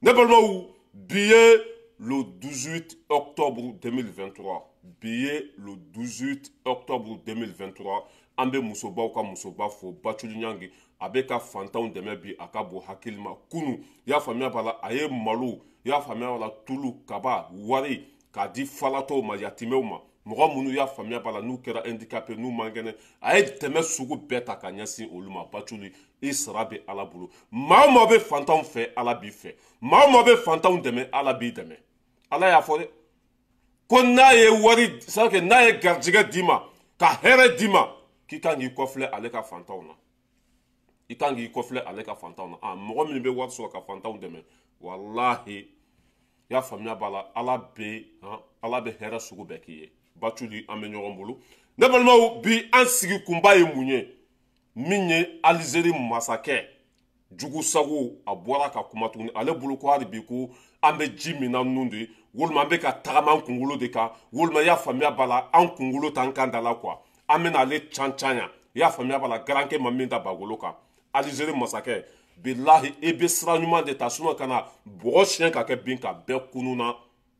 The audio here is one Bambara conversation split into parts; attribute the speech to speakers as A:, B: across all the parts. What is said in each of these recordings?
A: N'importe billet le 18 octobre 2023. Billet le 18 octobre 2023. Ambe musoba ka musoba fo batuli nyangi abeka fantaw deme bi akabo hakilima kunu ya famia bala aye malu ya famia bala tulu kaba wari kadi falato ma yatimewma mɔgɔ minnu y'a faamuya b'a la n'u kɛra handicapé n'u man kɛnɛ a ye tɛmɛ sugu bɛɛ ta ka ɲɛsin olu ma batuli i sara bɛ ala bolo maa o maa bɛ fantanw fɛ ala b'i fɛ maa o maa bɛ fantanw dɛmɛ ala b'i dɛmɛ ala y'a fɔ dɛ ko n'a ye wari c'est n'a ye garijɛgɛ d'i ma ka hɛrɛ d'i ma k'i kan k'i kɔfilɛ ale ka fantanw na i kan k'i kɔfilɛ ale ka fantanw na mɔgɔ min bɛ wari sɔrɔ ka fantanw dɛmɛ walahi y'a faamuya b'a la ala bɛ hɛrɛ sugu bɛɛ k'i ye batuli an bɛ ɲɔgɔn bolo ne balimaw bi an sigi kunba ye mun ye min ye Alizeri masakɛ jugu sago a bɔra ka kuma tuguni ale bolo ko hali bi ko an bɛ ji min na nun de walima an bɛ ka tagama an kunkolo de kan walima y'a faamuya b'a la an kunkolo t'an kan da la quoi an bɛna ale can ya y'a faamuya b'a la garankɛ ma min da bagolo kan Alizeri masakɛ bilahi e bɛ sira ɲuman de ta sinon ka na bɔgɔ siɲɛ ka kɛ bin ka bɛɛ kunun na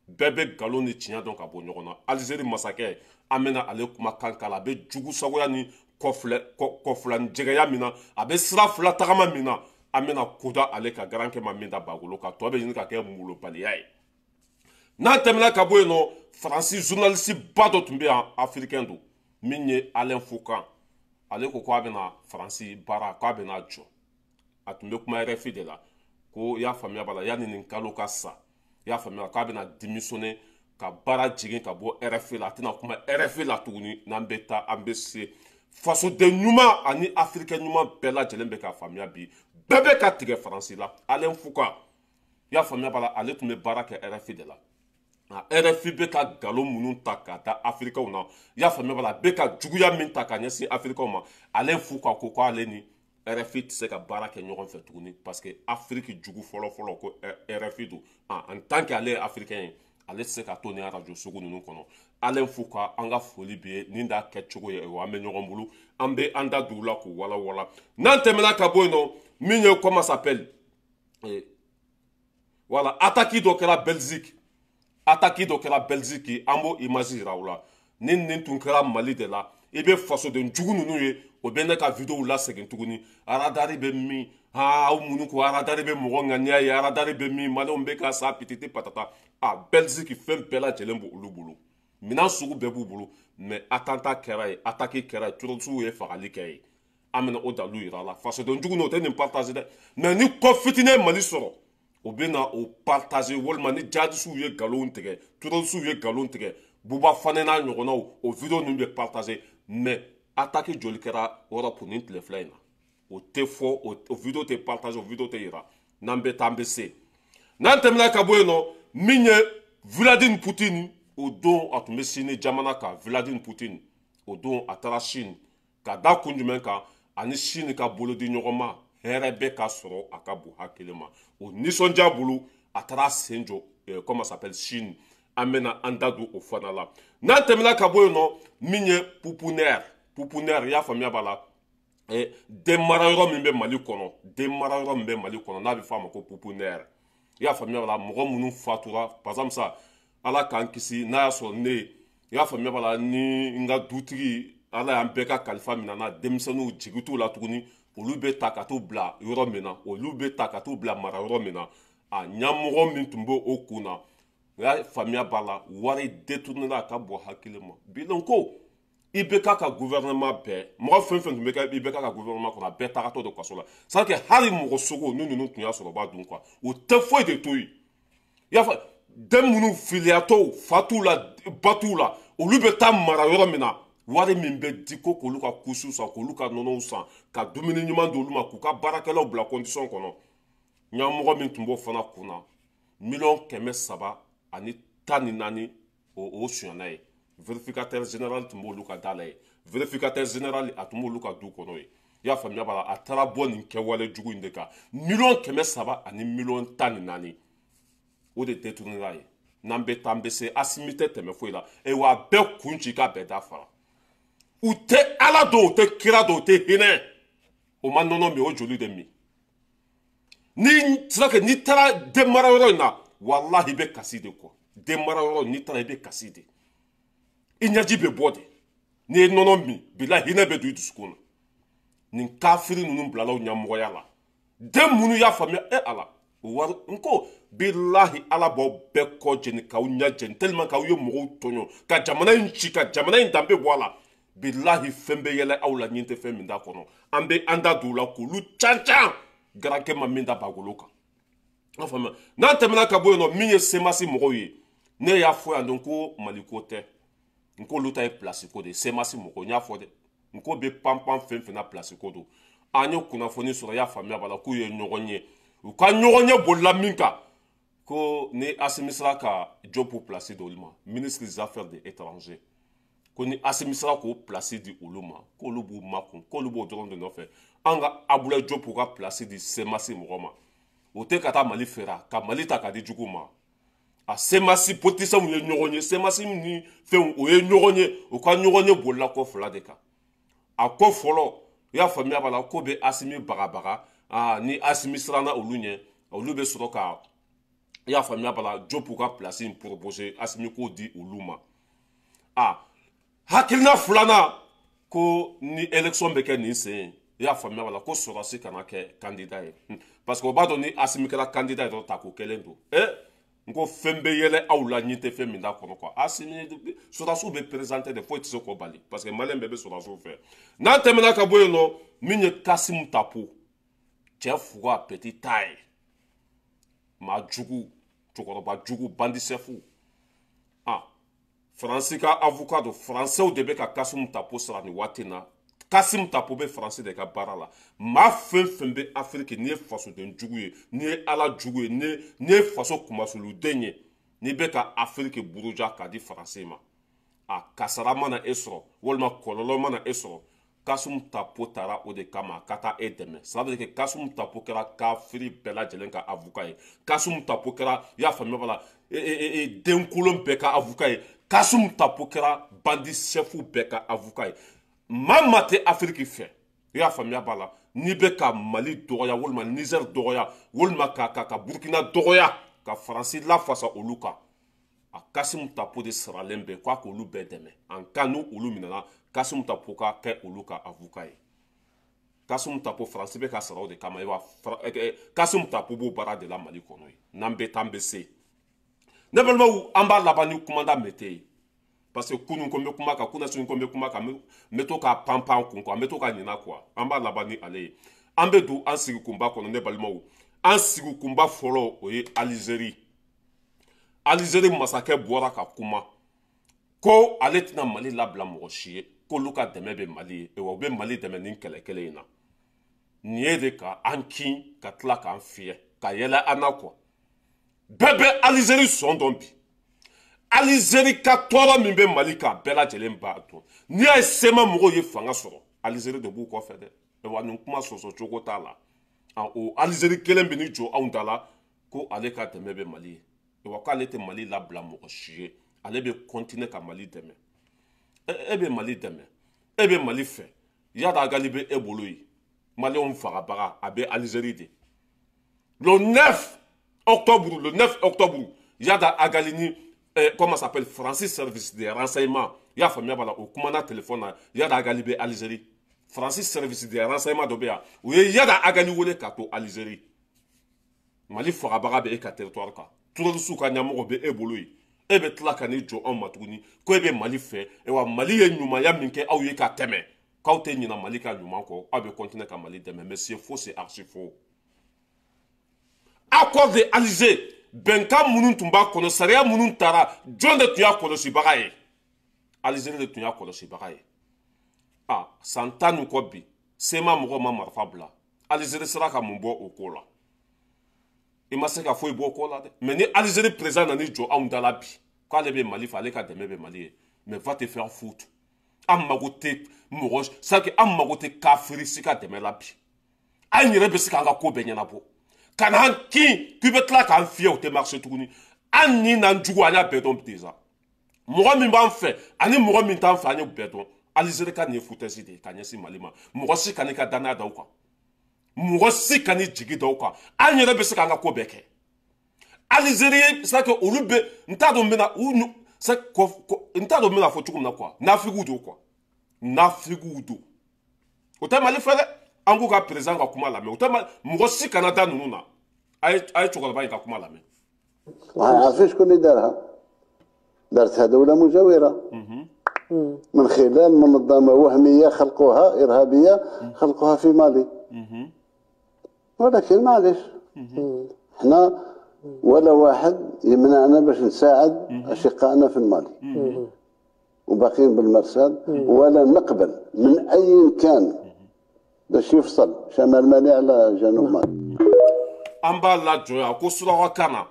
A: bɛɛ bɛ nkalon ni tiɲɛ dɔn ka bɔ ɲɔgɔn na Alizeri masakɛ an bɛna ale kumakan k'a la a bɛ jugu sagoya ni kɔfilani jɛgɛya min na a bɛ sira fila tagama min na an bɛna koda ale ka garankɛ ma min da bagolo kan tɔ bɛ ɲini ka kɛ molobaliya ye n'an tɛmɛna ka bɔ yen nɔ faransi journaliste ba dɔ tun bɛ yan africain don min ye Alain Foucault ale ko k'a bɛna faransi baara k'a bɛna jɔ a tun bɛ kuma RFI de la ko y'a faamuya b'a la yanni nin kalo ka sa y'a faamuya k'a bɛna démissionner ka baara jigin ka bɔ RFI la a tɛna kuma RFI la tuguni n'an bɛ taa an bɛ se fasoden ɲuman ani africain ɲuman bɛɛ lajɛlen bɛ ka faamuya bi bɛɛ bɛ ka tigɛ faransi la Alain Foucault y'a faamuya b'a la ale tun bɛ baara kɛ RFI de la RFI bɛ ka nkalon minnu ta ka da africains na y'a faamuya b'a la a bɛ ka juguya min ta ka ɲɛsin africains ma Alain Foucault ko k'ale ni RFI tɛ se ka baara kɛ ɲɔgɔn fɛ tuguni parce que Afrique jugu fɔlɔ ko RFI don en tant que ale ye africain ye ale tɛ se ka to ni radio sugu ninnu kɔnɔ Alain Foucault an ka foli bɛ ye nin d'a kɛcogo ye an bɛ ɲɔgɔn bolo an bɛ an da don u la k'u walawala n'an tɛmɛna ka bɔ yen nɔ min ye comment s'appelle voilà attaque dɔ kɛra Belgique an b'o image yira u la ni nin tun kɛra Mali de la i bɛ fasoden jugu ninnu ye o bɛ ne ka video lasegin tuguni aradari bɛ min aw minnu ko aradari bɛ mɔgɔ ŋaniya ye aradari bɛ min maliyɛnw bɛ ka sa pititi patata Belgique fɛn bɛɛ lajɛlen b'o olu bolo minɛn sugu bɛɛ b'u bolo mais attentat kɛra ye attaque kɛra ye terroriste ye fagali kɛ ye an bɛna o dalu yira a la fasoden jugu ninnu o tɛ nin partage dɛ mais ni kɔ fitinin ye Mali sɔrɔ o bɛ na o partage walima ni jihadistes ye nkalon tigɛ terroristes ye nkalon tigɛ Buba Fane n'a ɲɔgɔnnaw o video ninnu bɛ partage mais attaque joli kɛra Europe nin tile fila in na o tɛ fɔ o video tɛ partage o video tɛ yira n'an bɛ taa an bɛ se n'an tɛmɛna ka bɔ yen nɔ min ye Vladimir Poutine o don a tun bɛ sini jamana kan Vladimir Poutine o don a taara Chine ka da kun jumɛn kan ani Chine ka bolodi ɲɔgɔn ma hɛrɛ bɛ ka sɔrɔ a ka bon hakili ma o nisɔndiya bolo a taara sen jɔ comment s'appelle Chine an bɛna an da don o fana la n'an tɛmɛna ka bɔ yen nɔ min ye Pouponnière y'a faamuya b'a la den mara yɔrɔ min bɛ Mali kɔnɔ n'a bɛ fɔ a ma ko Pouponnière y'a faamuya b'a la mɔgɔ minnu fatura par exemple sa ala k'an kisi n'a y'a sɔrɔ ne y'a faamuya b'a la ni n ka dutigi ala y'an bɛɛ ka kalifa minɛ na denmisɛnninw jigi t'u la tuguni olu bɛ ta ka t'u bila yɔrɔ min na olu bɛ ta ka t'u bila mara yɔrɔ min na ɲɛmɔgɔ min tun b'o o kun na o y'a faamuya b'a la wari détourné a ka bɔ hakili ma bilen ko IBK ka gouvernement bɛɛ mɔgɔ fɛn fɛn tun bɛ kɛ IBK ka gouvernement kɔnɔ a bɛɛ tagatɔ de kaso la c'est à dire que hali mɔgɔ sogo ni ninnu tun y'a sɔrɔ u b'a dun quoi o tɛ foyi de to yen i y'a fɔ den minnu filiyatɔw fa t'u la ba t'u la olu bɛ taa mara yɔrɔ min na wari min bɛ di ko k'olu ka kusiw san k'olu ka nɔnɔw san ka dumuni ɲuman di olu ma k'u ka baarakɛlaw bila condition kɔnɔ ɲɛmɔgɔ min tun b'o fana kun na 314 o sonyana ye vérificateur général tun b'olu ka da la ye vérificateur général a tun b'olu ka du kɔnɔ ye i y'a faamuya b'a la a taara bɔ nin kɛwale jugu in de kan 314 o de détourné la ye n'an bɛ taa an bɛ se Asimi tɛ tɛmɛ foyi la wa a bɛɛ kun ci k'a bɛɛ da fara u tɛ ala dɔn u tɛ kira dɔn u tɛ hinɛ o ma nɔnɔ min o joli de min ni sera que ni tara demara yɔrɔ in na wallahi i bɛ kasi de quoi demara yɔrɔ ni tara i bɛ kasi de i ɲɛji bɛ bɔ de n'i ye nɔnɔ min bilahi hinɛ bɛ don i dusukun na nin kafiri ninnu bilalaw ɲɛmɔgɔya la den minnu y'a faamuya ala wari n ko bilahi ala b'aw bɛɛ kɔ jeni k'aw ɲɛ jeni tellement k'aw ye mɔgɔw tɔɲɔ ka jamana in ci ka jamana in danbe bɔ a la bilahi fɛn bɛ yɛlɛ aw la ɲin tɛ fɛn min da kɔnɔ an bɛ an da don u la k'olu can garankɛ ma min da bagolo kan an faamuya n'an tɛmɛna ka bɔ yen nɔ min ye semasi mɔgɔw ye ne y'a fɔ yan dɔn ko maliko tɛ n ko olu ta ye place ko de semasi mɔgɔw n y'a fɔ dɛ n ko bɛ panpan fɛn fɛn na place ko don an ye kunnafoni sɔrɔ i y'a faamuya b'a la k'u ye ɲɔgɔn ye u ka ɲɔgɔn ye bolila min kan ko ni Assimi sera ka jobu place di olu ma ministre des affaires étrangères ko ni Assimi sera k'o place di olu ma k'olu b'u makun k'olu b'o dɔrɔn de nɔfɛ an ka Abulaye Diop ka place di semasi mɔgɔ ma o tɛ ka taa Mali fɛra ka Mali ta ka di jugu ma a semasi politisiyɛnw ye ɲɔgɔn ye semasi ni fɛnw o ye ɲɔgɔn ye u ka ɲɔgɔn ye bolila ko fila de kan a ko fɔlɔ i y'a faamuya b'a la ko bɛ Assimi bagabaga ni Assimi siranna olu ɲɛ olu bɛ sɔrɔ ka i y'a faamuya b'a la Diop ka place in proposer Assimi k'o di olu ma hakilina filanan ko ni élection bɛ kɛ nin sen i y'a faamuya b'a la ko Sɔrɔdasi kana kɛ candidat ye parce que o b'a dɔn ni Assimi kɛra candidat ye dɔrɔn ta ko kɛlen don n ko fɛn bɛ yɛlɛ aw la ɲin tɛ fɛn min da kɔnɔ quoi Assimi Sɔrɔdasiw bɛ présenter de foyi tɛ se k'o bali parce que maliyɛn bɛɛ bɛ Sɔrɔdasiw fɛ n'an tɛmɛna ka bɔ yen nɔ min ye Kasimu Tapo cɛ fuga petit taille maa jugu cɛkɔrɔba jugu bandi sɛfu Faransi ka avocat don français de bɛ ka Kasimu Tapo sara nin waati in na Kasimu Tapo bɛ Faransi de ka baara la maa fɛn fɛn bɛ Afiriki n'i ye fasoden jugu ye n'i ye ala jugu ye n'i ye faso kunmasuluden ye n'i bɛ ka Afiriki buruja k'a di Faransi ma kasara mana e sɔrɔ walima kɔlɔlɔ mana e sɔrɔ Kasimu Tapo taara o de kama ka taa e dɛmɛ ça veut dire que Kasimu Tapo kɛra kafiri bɛɛ lajɛlen ka avocat ye Kasimu Tapo kɛra i y'a faamuya b'a la denkolon bɛɛ ka avocat ye Kasimu Tapo kɛra bandi chef bɛɛ ka avocat ye maa tɛ Afiriki fɛ i y'a faamuya b'a la n'i bɛ ka Mali dɔgɔya walima Niger dɔgɔya walima ka Burkina dɔgɔya ka Faransi lafasa olu kan Kasimu Tapo de saralen bɛ k'a k'olu bɛɛ dɛmɛ en cas n'u olu minɛna Kasimu Tapo ka kɛ olu ka avocat ye Kasimu Tapo Faransi bɛ ka sara o de kama i b'a Kasimu Tapo b'o baara de la Mali kɔnɔ ye n'an bɛ taa an bɛ se ne balimaw an b'a laban ni kumanda mete ye parce que kunun ko n bɛ kuma kan kunasini ko n bɛ kuma kan n bɛ to k'a panpan kun quoi n bɛ to k'a ɲina quoi an b'a laban ni ale ye an bɛ don an sigi kunba kɔnɔ ne balimaw an sigi kunba fɔlɔ o ye Alizeri Alizeri masakɛ bɔra ka kuma ko ale tɛna Mali labila mɔgɔ si ye k'olu ka dɛmɛ bɛ Mali ye wa u bɛ Mali dɛmɛ ni kɛlɛ kelen in na nin ye de ka an kin ka tila k'an fiyɛ ka yɛlɛ an na quoi bɛɛ bɛ Alizeri sɔn dɔn bi Alizeri ka tɔɔrɔ min bɛ Mali kan bɛɛ lajɛlen b'a dɔn n'i y'a ye sema mɔgɔw ye fanga sɔrɔ Alizeri de b'u kɔfɛ dɛ wa nin kuma sɔsɔ cogo t'a la o Alizeri kelen bɛ ni jɔ anw da la ko ale ka dɛmɛ bɛ Mali ye wa k'ale tɛ Mali labila mɔgɔ si ye ale bɛ continuer ka Mali dɛmɛ e bɛ Mali dɛmɛ e bɛ Mali fɛ Yada Agali bɛ e bolo ye maliyɛnw fagabaga a bɛ Alizeri de le 9 octobre Yada Agali ni comment ça s'appelle Francis Service des renseignements i y'a faamuya b'a la o kumana téléphone na Yada Agali bɛ Alizeri Francis Service des renseignements dɔ bɛ yan u ye Yada Agali wele ka to Alizeri Mali fagabaga bɛ e ka territoire kan terroriste ka ɲɛmɔgɔ bɛ e bolo ye e bɛ tila ka n'i jɔ anw ma tuguni ko e bɛ Mali fɛ wa Mali ye ɲumanya min kɛ aw ye ka tɛmɛ k'aw tɛ ɲina Mali ka ɲuman kɔ aw bɛ continuer ka Mali dɛmɛ mais c'est faux c'est archi faux accord de Alger bɛnkan minnu tun b'a kɔnɔ sariya minnu taara jɔn de tun y'a kɔlɔsibaga ye Alizeri de tun y'a kɔlɔsibaga ye san 10 nin kɔ bi sema mɔgɔ ma marifa bila Alizeri sera ka mun bɔ o ko la i ma se ka foyi bɔ o ko la dɛ mais ni Alizeri président nani jɔ anw da la bi k'ale bɛ Mali fɛ ale ka dɛmɛ bɛ Mali ye mais va te faire foutre an mago tɛ mɔgɔ c'est à dire an mago tɛ kafiri si ka dɛmɛ la bi an yɛrɛ bɛ se k'an ka ko bɛɛ ɲɛnabɔ ka n'an kin k'i bɛ tila k'an fiyɛ o tɛ marché tuguni an ni n'an jugu an y'a bɛɛ dɔn déjà mɔgɔ min b'an fɛ ani mɔgɔ min t'an fɛ an ye bɛɛ dɔn Alizeri ka nin ye foutaise de ye ka ɲɛsin Mali ma mɔgɔ si ka n'i ka danaya da o kan mɔgɔ si ka ni jigi dɔw kan an yɛrɛ bɛ se k'an ka ko bɛɛ kɛ Algérie c'est que olu bɛ n t'a dɔn n bɛna u n t'a dɔn n bɛna fɔ cogo min na quoi nafigiw don quoi nafigiw don o tɛ Mali fɛ dɛ an k'u ka président ka kuma lamɛn o tɛ mɔgɔ si kana da ninnu na a ye cɛkɔrɔba in ka kuma lamɛn.
B: عارفين شكون اللي دارها؟ دارتها دولة مجاورة من خلال منظمة وهمية خلقوها إرهابية خلقوها في مالي ولكن معلش احنا ولا واحد يمنعنا باش نساعد أشقائنا في المالي وباقيين بالمرصاد ولا نقبل من أي كان باش يفصل شمال مالي على جنوب مالي.
A: an b'a lajɔya ko suraka na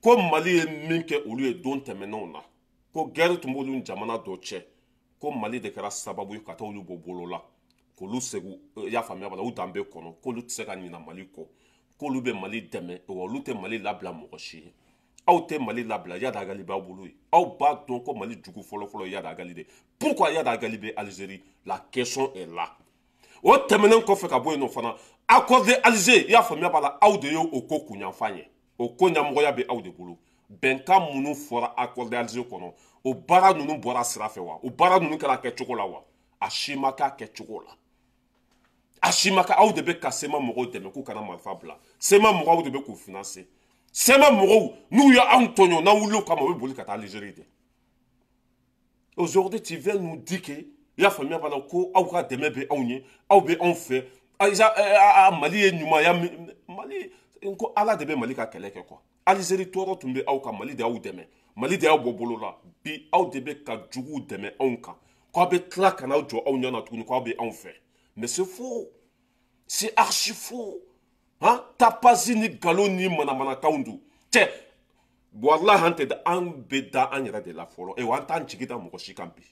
A: ko Mali ye min kɛ olu ye don tɛmɛnenw na ko guerre tun b'olu jamana dɔ cɛ ko Mali de kɛra sababu ye ka taa olu bɔ bolo la k'olu segu y'a faamuya bala u danbe kɔnɔ k'olu tɛ se ka ɲina Mali kɔ k'olu bɛ Mali dɛmɛ wa olu tɛ Mali labila mɔgɔ si ye aw tɛ Mali labila Yadi Agali b'aw bolo ye aw b'a dɔn ko Mali jugu fɔlɔfɔlɔ ye Yadi Agali de pourquoi Yadi Agali bɛ Algérie la question est là o tɛmɛnen kɔfɛ ka bɔ yen nɔ fana accord de Alger i y'a faamuya b'a la aw de ye o ko kunyanfan ye o ko ɲɛmɔgɔya bɛ aw de bolo bɛnkan minnu fɔra accord de Alger kɔnɔ o baara ninnu bɔra sira fɛ wa o baara ninnu kɛra kɛcogo la wa a si ma k'a kɛcogo la a si ma kɛ aw de bɛ ka sema mɔgɔw dɛmɛ k'u kana marifa bila sema mɔgɔw aw de bɛ k'u financer sema mɔgɔw n'u ye anw tɔɲɔ n'an wulila o kama u bɛ boli ka taa Algérie de aujourd'hui tu viens nous dire que i y'a faamuya b'a la ko aw ka dɛmɛ bɛ anw ye aw bɛ anw fɛ Mali ye ɲumanya Mali ko Ala de bɛ Mali ka kɛlɛ kɛ quoi Algérie tɔɔrɔ tun bɛ aw kan Mali de y'aw dɛmɛ Mali de y'aw bɔ bolo la bi aw de bɛ ka juguw dɛmɛ anw kan k'aw bɛ tila ka n'aw jɔ aw ɲɛna tuguni k'aw bɛ anw fɛ mais c'est faux c'est archi faux hein tapasi ni nkalon ni manamanakanw don cɛ walahi an tɛ an bɛ da an yɛrɛ de la fɔlɔ wa an t'an jigi da mɔgɔ si kan bi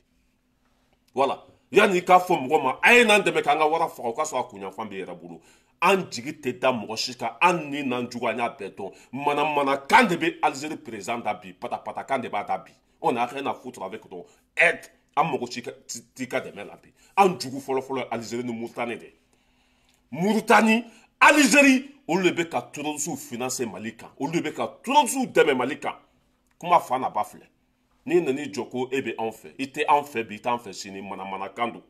A: voilà yanni k'a fɔ mɔgɔ ma a ye n'an dɛmɛ k'an ka wara faga o k'a sɔrɔ a kunyanfan bɛ yɛrɛ bolo an jigi tɛ da mɔgɔ si kan an ni n'an jugu an y'a bɛɛ dɔn manamanakan de bɛ Algérie président da bi patapatakan de b'a da bi on n'a rien à foutre avec ton aide an mago si t'i ka dɛmɛ la bi an jugu fɔlɔfɔlɔ ye Algérie ni Mauritanie de Mauritanie Algérie olu de bɛ ka terroristes financer Mali kan olu de bɛ ka terroristes dɛmɛ Mali kan kuma fa n'a ba filɛ n'i nan'i jɔ ko e bɛ anw fɛ i tɛ anw fɛ bi i t'an fɛ sini manamanakan don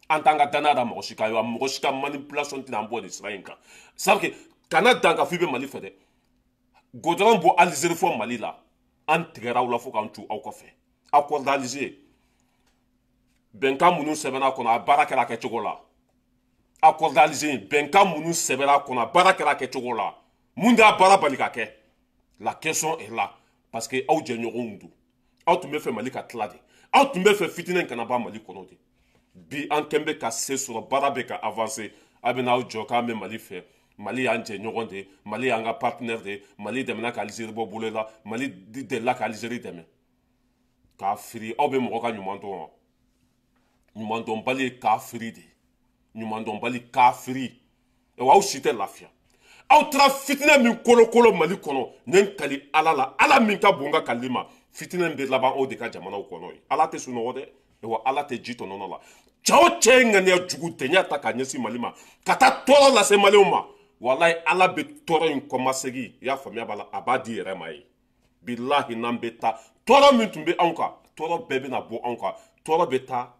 A: an t'an ka danaya da mɔgɔ si kan mɔgɔ si ka manipulation tɛna an bɔ nin sira in kan c'est à dire kana dan ka fɔ i bɛ Mali fɛ dɛ goudron bɔ Algérie fɔ Mali la an tigɛra aw la fo k'an cu aw kɔfɛ accord d'Alger bɛnkan minnu sɛbɛnna a kɔnɔ a baara kɛra a kɛcogo la accord d'Alger bɛnkan minnu sɛbɛnna a kɔnɔ a baara kɛra a kɛcogo la mun de y'a baara bali ka kɛ la question est là parce que aw jɛɲɔgɔnw don aw tun bɛ fɛ Mali ka tila de aw tun bɛ fɛ fitinɛ in kana ban Mali kɔnɔ de bi an kɛn bɛ ka se sɔrɔ baara bɛ ka avancer a bɛ n'aw jɔ k'an bɛ Mali fɛ Mali y'an jɛɲɔgɔn de Mali y'an ka partenaire de Mali dɛmɛna ka Algérie bɔ bolo la Mali delila ka Algérie dɛmɛ k'a firi aw bɛ mɔgɔ ka ɲuman dɔn wa ɲuman dɔnbali ye k'a firi de ɲuman dɔnbali k'a firi wa aw si tɛ lafiya aw taara fitinɛ min kolokolo Mali kɔnɔ ne n kali Ala la Ala min ka bon n ka kali ma fitinɛ bɛ laban aw de ka jamanaw kɔnɔ ye Ala tɛ sunɔgɔ dɛ wa Ala tɛ ji tɔnɔnɔ la cɛ o cɛ ye ŋaniya jugu tɛɲɛ ta k'a ɲɛsin Mali ma ka taa tɔɔrɔ lase Maliɲɛnw ma walayi Ala bɛ tɔɔrɔ in kɔmasegin i y'a faamuya b'a la a b'a di yɛrɛ ma ye bilahi n'an bɛ taa tɔɔrɔ min tun bɛ anw kan tɔɔrɔ bɛɛ bɛna bɔ anw kan tɔɔrɔ bɛ taa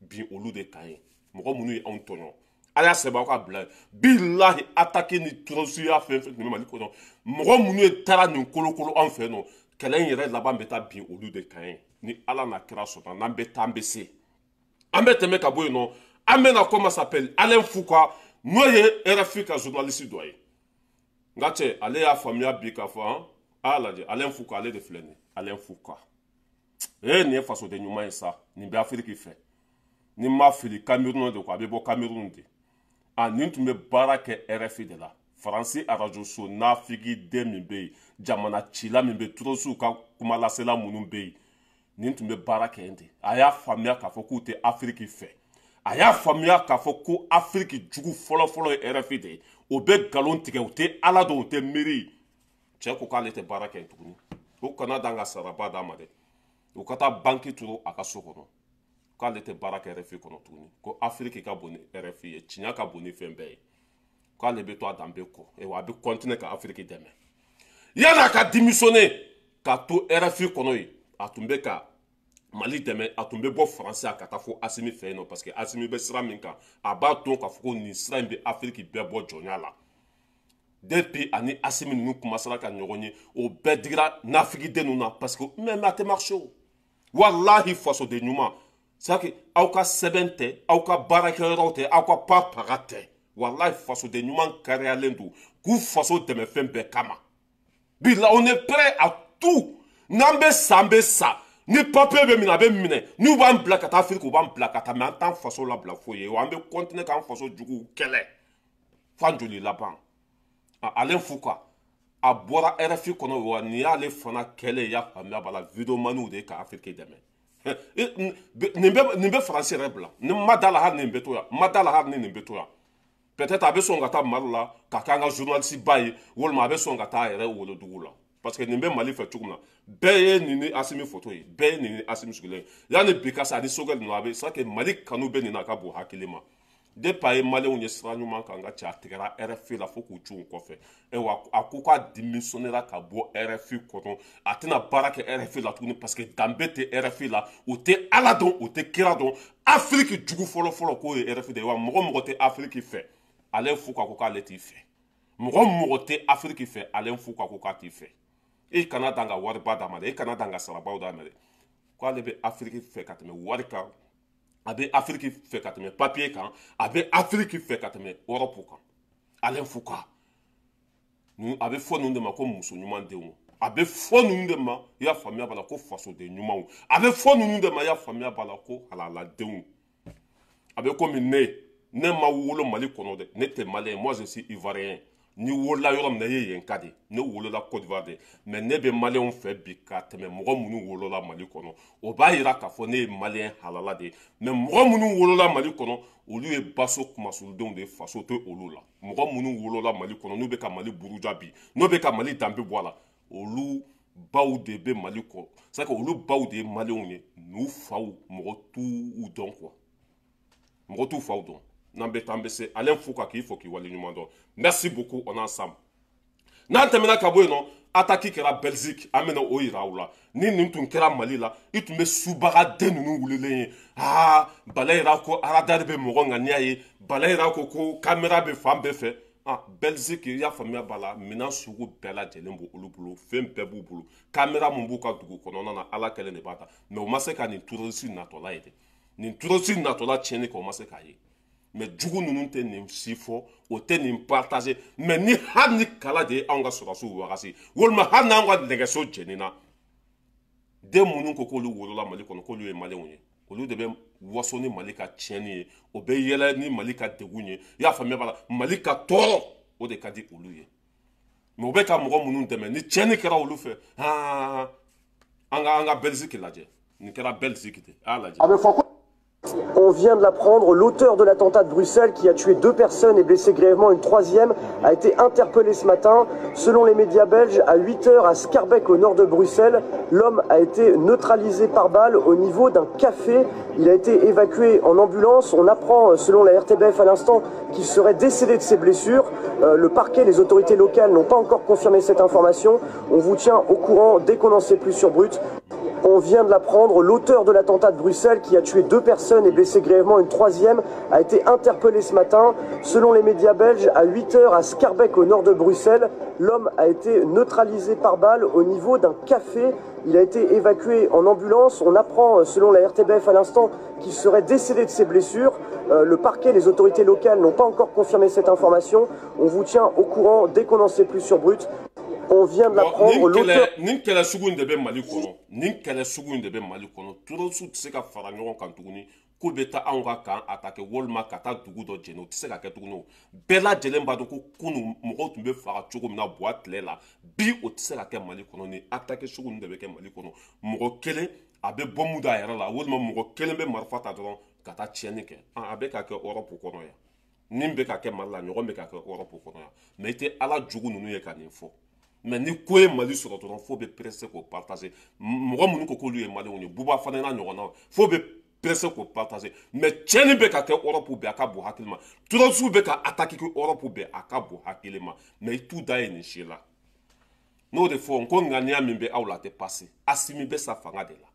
A: bin olu de kan ye mɔgɔ minnu ye anw tɔɲɔ a y'a sɛbɛn aw ka bila ye bilahi attaque ni terrorisiya fɛn fɛn tun bɛ Mali kɔnɔ mɔgɔ minnu ye taara nin kolokolo anw fɛ yen nɔ kɛlɛ in yɛrɛ laban bɛ taa bin olu de kan ye ni Ala n'a kira sɔnna n'an bɛ taa an bɛ se an bɛ tɛmɛ ka bɔ yen nɔ an bɛ na comment s'appelle Alain Foucault n'o ye RFI ka journaliste dɔ ye nka cɛ ale y'a faamuya bi k'a fɔ a lajɛ Alain Foucault ale de filɛ nin ye Alain Foucault nin ye fasoden ɲuman ye sa nin bɛ Afiriki fɛ ni ma fili Cameroun de ko a bɛ bɔ Cameroun de nin tun bɛ baara kɛ RFI de la Faransi arajo so nafigiden min bɛ yen jamana cila min bɛ terrorisiw ka kuma lasela minnu bɛ yen nin tun bɛ baara kɛ yen de a y'a faamuya k'a fɔ k'u tɛ Afiriki fɛ a y'a faamuya k'a fɔ ko Afiriki jugu fɔlɔfɔlɔ ye RFI de ye o bɛ nkalon tigɛ u tɛ Ala dɔn u tɛ miiri cɛ ko k'ale tɛ baara kɛ yen tuguni o kana dan ka saraba d'a ma dɛ u ka taa banki turu a ka so kɔnɔ k'ale tɛ baara kɛ RFI kɔnɔ tuguni ko Afiriki ka bon ni RFI ye tiɲɛ ka bon ni fɛn bɛɛ ye k'ale bɛ to a danbe kɔ a bɛ kɔntine ka afiriki dɛmɛ yan'a ka démissionner k'a to RFI kɔnɔ yen a tun bɛ ka Mali dɛmɛ a tun bɛ bɔ faransi ka taa fo Asimi fɛ yen nɔ parce que Asimi bɛ sira min kan a b'a dɔn k'a fɔ ko nin sira in bɛ Afiriki bɛɛ bɔ jɔnya la depuis ani Asimi ninnu commencera ka ɲɔgɔn ye o bɛɛ digira nafigiden ninnu na parce que mais a tɛ marché o walahi fasoden ɲuman c'est à dire aw ka sɛbɛn tɛ aw ka baarakɛyɔrɔw tɛ aw ka papaga tɛ walahi fasoden ɲuman kariyalen don k'u faso dɛmɛ fɛn bɛɛ kama bi là on est prêt à tout n'an bɛ sa an bɛ sa ni papier bɛ minɛ a bɛ minɛ n'u b'an bila ka taa Afiriki u b'an bila ka taa mais an t'an faso labila foyi ye wa an bɛ continuer k'an faso juguw kɛlɛ f'an joli laban Alain Foucault a bɔra RFI kɔnɔ wa nin y'ale fana kɛlɛ i y'a faamuya b'a la vidéomaniw de ka Afiriki dɛmɛ nin bɛ faransi yɛrɛ bila ni ma da la hali nin bɛ to yan ma da la hali ni nin bɛ to yan peut-être a bɛ sɔn ka taa Mali la ka k'an ka journaliste ba ye walima a bɛ sɔn ka taa a yɛrɛ wolodugu la parce que nin bɛ Mali fɛ cogo min na bɛɛ ye nin ni Asimi photo ye bɛɛ ye nin ni Asimi sigilen ye yanni bi ka se ani Sogɛli ninnu a bɛ c'est à dire Mali kanu bɛ nin na a ka bon hakili ma depuis a ye maliyɛnw ye sira ɲuman kan ka cɛ a tigɛra RFI la fo k'u cu kɔfɛ a ko k'a démissionnera ka bɔ RFI kɔnɔ a tɛna baara kɛ RFI la tuguni parce que danbe tɛ RFI la u tɛ Ala dɔn u tɛ kira dɔn Afiriki jugu fɔlɔ-fɔlɔ k'o ye RFI de ye wa mɔgɔ tɛ Afiriki fɛ Alain Foucault ko k'ale t'i fɛ mɔgɔ tɛ Afiriki fɛ Alain Foucault ko k'a t'i fɛ i kana dan ka wariba d'a ma dɛ i kana dan ka sarabaw d'a ma dɛ k'ale bɛ Afiriki fɛ ka tɛmɛ wari kan a bɛ Afiriki fɛ ka tɛmɛ papier kan a bɛ Afiriki fɛ ka tɛmɛ Europe kan Alain Foucault a bɛ fɔ ninnu de ma ko muso ɲuman denw a bɛ fɔ ninnu de ma i y'a faamuya b'a la ko fasoden ɲumanw a bɛ fɔ ninnu de ma i y'a faamuya b'a la ko halaladenw a bɛ komi ne ma wolo Mali kɔnɔ dɛ ne tɛ malien moi je suis ivoirien ni wolola yɔrɔ min na e ye yen ka de ne wolola Côte d'Ivoire de mais ne bɛ maliyɛnw fɛ bi ka tɛmɛ mɔgɔ minnu wolola Mali kɔnɔ o b'a yira k'a fɔ ne ye maliyɛn halala de ye mais mɔgɔ minnu wolola Mali kɔnɔ olu ye baso kumasuludenw de ye faso tɛ olu la mɔgɔ minnu wolola Mali kɔnɔ n'u bɛ ka Mali buruja bi n'u bɛ ka Mali danbe bɔ a la olu baw de bɛ Mali kɔ c'est à dire olu baw de ye maliyɛnw ye n'u faw mɔgɔ t'u dɔn quoi mɔgɔ t'u faw dɔn n'an bɛ taa an bɛ se Alain Foucault k'i fɔ k'i waleɲuman dɔn merci beaucoup on ensemble n'an tɛmɛna ka bɔ yen nɔ attaque kɛra Belgique an bɛna o yira aw la ni nin tun kɛra Mali la i tun bɛ subagaden ninnu wulilen ye Bala yira ko radar bɛ mɔgɔ ŋaniya ye Bala yira ko caméra bɛ fan bɛɛ fɛ Belgique i y'a faamuya b'a la minɛn sugu bɛɛ lajɛlen b'o olu bolo fɛn bɛɛ b'u bolo caméra mun b'u ka dugu kɔnɔna na Ala kɛlen de b'a ta mais o ma se ka nin terroriste natɔla ye dɛ nin terroriste natɔla tiɲɛni kɛ o ma se k'a ye mais jugu ninnu tɛ nin si fɔ o tɛ nin partager mais ni hali ni kala de ye anw ka sɔrɔsiw wagasi walima hali n'anw ka nɛgɛso jɛnina den minnu ko k'olu wolola Mali kɔnɔ k'olu ye maliyɛnw ye olu de bɛ waso ni Mali ka tiɲɛni ye o bɛ yɛlɛ ni Mali ka degun ye i y'a faamuya b'a la Mali ka tɔɔrɔ o de ka di olu ye mais u bɛ ka mɔgɔ minnu dɛmɛ ni tiɲɛni kɛra olu fɛ an ka Belgique lajɛ nin kɛra Belgique de a lajɛ.
C: On vient de l'apprendre, l'auteur de l'attentat de Bruxelles qui a tué 2 personnes et blessé grièvement une 3e a été interpellé ce matin. Selon les médias belges, à 8 h à Schaerbeek au nord de Bruxelles, l'homme a été neutralisé par balle au niveau d'un café. Il a été évacué en ambulance. On apprend, selon la RTBF à l'instant, qu'il serait décédé de ses blessures. Le parquet, les autorités locales n'ont pas encore confirmé cette information. On vous tient au courant dès qu'on en sait plus sur Brut. On vient de l'apprendre, l'auteur de l'attentat de Bruxelles qui a tué 2 personnes et blessé grièvement une 3e a été interpellé ce matin. Selon les médias belges, à 8 h à Schaerbeek au nord de Bruxelles, l'homme a été neutralisé par balle au niveau d'un café. Il a été évacué en ambulance. On apprend, selon la RTBF à l'instant, qu'il serait décédé de ses blessures. Le parquet, les autorités locales n'ont pas encore confirmé cette information. On vous tient au courant dès qu'on en sait plus sur Brut. On vient de l'apprendre, l'auteur...
A: Nin kɛlɛ sugu in de bɛ Mali kɔnɔ nin kɛlɛ sugu in de bɛ Mali kɔnɔ terroriste tɛ se ka fara ɲɔgɔn kan tuguni k'u bɛ taa anw ka kan attaquer walima ka taa dugu dɔ jɛni o tɛ se ka kɛ tuguni o bɛɛ lajɛlen b'a dɔn ko kunun mɔgɔw tun bɛ faga cogo min na buwa tile la bi o tɛ se ka kɛ Mali kɔnɔ ni attaque sugu in de bɛ kɛ Mali kɔnɔ mɔgɔ kelen a bɛ bombe da a yɛrɛ la walima mɔgɔ kelen bɛ marifa ta dɔrɔn ka taa tiɲɛni kɛ a bɛ ka kɛ Europe kɔnɔ yan nin bɛ ka kɛ Mali la ɲɔgɔn bɛ ka kɛ Europe kɔnɔ yan mais i tɛ Ala jugu ninnu ye ka nin fɔ. Mais ni ko ye Mali sɔrɔ dɔrɔn fo bɛ presse k'o partager mɔgɔ minnu ko k'olu ye maliyɛnw ye buba fana n'a ɲɔgɔnnaw fo bɛ bɛɛ se k'o partager mais tiɲɛni bɛ ka kɛ Europe bɛɛ a ka bon hakili ma terroristes bɛ ka attaquer Europe bɛɛ a ka bon hakili ma mais i t'u da ye nin si la n'o de fɔ n ko ŋaniya min bɛ aw la a tɛ passer Assimi bɛ sa fanga de la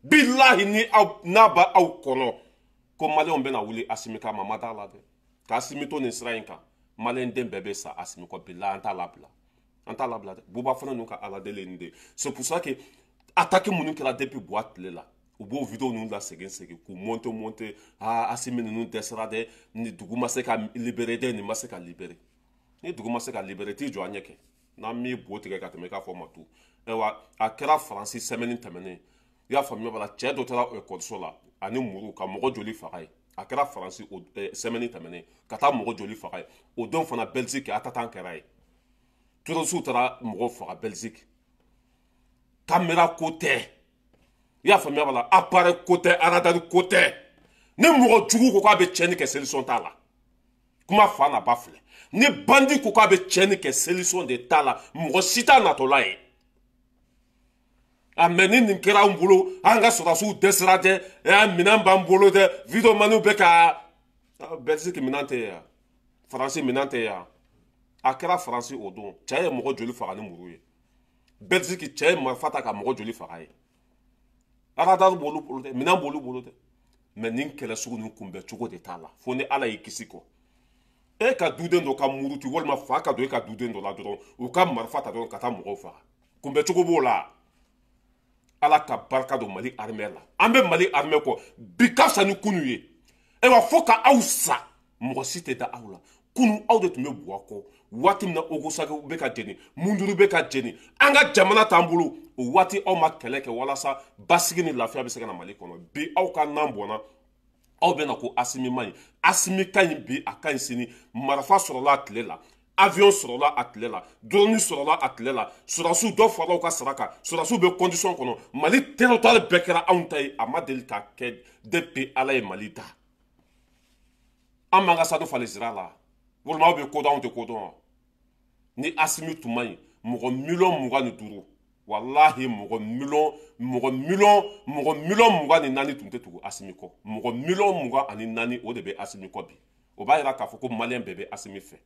A: billahi ni aw n'a b'a aw kɔnɔ ko maliyɛnw bɛna wuli Assimi kama ma d'a la dɛ ka Assimi to nin sira in kan maliyɛn den bɛɛ bɛ sa Assimi kɔ billahi an t'a labila an t'a labila dɛ Buba fana n'u ka ala deli nin de c'est pour ça que attaque minnu kɛra depuis Buwa tile la u b'o vidéo ninnu la segin k'u monter Assimi ninnu dɛsɛra dɛ ni dugu ma se ka libérer dɛ nin ma se ka libérer ni dugu ma se ka libérer t'i jɔ a ɲɛ kɛ n'an m'i bo tigɛ ka tɛmɛ i k'a fɔ ma tu ayiwa a kɛra Faransi semaine tɛmɛnen i y'a faamuya bala cɛ dɔ taara ekɔliso la ani muru ka mɔgɔ joli faga ye a kɛra Faransi semaine tɛmɛnen ka taa mɔgɔ joli faga ye o don fana Belgique atatan kɛra ye terroristes taara mɔgɔ faga Belgique caméra ko tɛ i y'a faamuya bala appareil ko tɛ radar ko tɛ ni mɔgɔ jugu ko k'a bɛ tiɲɛni kɛ solution t'a la kuma fa n'a ba filɛ ni bandi ko k'a bɛ tiɲɛni kɛ solution de t'a la mɔgɔ si t'a natɔla ye a mɛ ni nin kɛra an bolo an ka sɔrɔdasiw dɛsɛra dɛ minɛn b'an bolo dɛ videomaniw bɛ ka Belgique minɛn tɛ yan Faransi minɛn tɛ yan a kɛra Faransi o don cɛ ye mɔgɔ joli faga ni muru ye Belgique cɛ ye marifa ta ka mɔgɔ joli faga ye radar b'olu bolo dɛ minɛn b'olu bolo dɛ mais nin kɛlɛ sugu nin kunbɛ cogo de t'a la fo ni Ala y'i kisi kɔ e ka duden dɔ ka muruti walima fa ka don e ka duden dɔ la dɔrɔn u ka marifa ta dɔrɔn ka taa mɔgɔw faga kunbɛ cogo b'o la Ala ka barika don Mali armée la an bɛ Mali armée kɔ bi ka fisa ni kunu ye ayiwa fo ka aw sa mɔgɔ si tɛ da aw la kunu aw de tun bɛ Buwa kɔ waati min na Ogosagiw bɛ ka jeni Munduru bɛ ka jeni an ka jamana t'an bolo o waati aw ma kɛlɛ kɛ walasa basigi ni lafiya bɛ se ka na Mali kɔnɔ bi aw ka nan bɔnna aw bɛ na ko Assimi man ɲi Assimi ka ɲi bi a ka ɲi sini marifa sɔrɔla a tile la avion sɔrɔla a tile la drone sɔrɔla a tile la sɔrɔdasiw dɔ farala u ka sara kan sɔrɔdasiw bɛ condition kɔnɔ Mali territoire bɛɛ kɛra anw ta ye a ma deli ka kɛ depuis Ala ye Mali da an b'an ka sanu falen sira la walima aw bɛ kodɔn anw tɛ kodɔn wa ni Assimi tun man ɲi mɔgɔ miliyɔn 25 walahi mɔgɔ miliyɔn 24 tun tɛ tugu Assimi kɔ mɔgɔ miliyɔn 24 o de bɛ Assimi kɔ bi o b'a jira k'a fɔ ko maliyɛn bɛɛ bɛ Assimi fɛ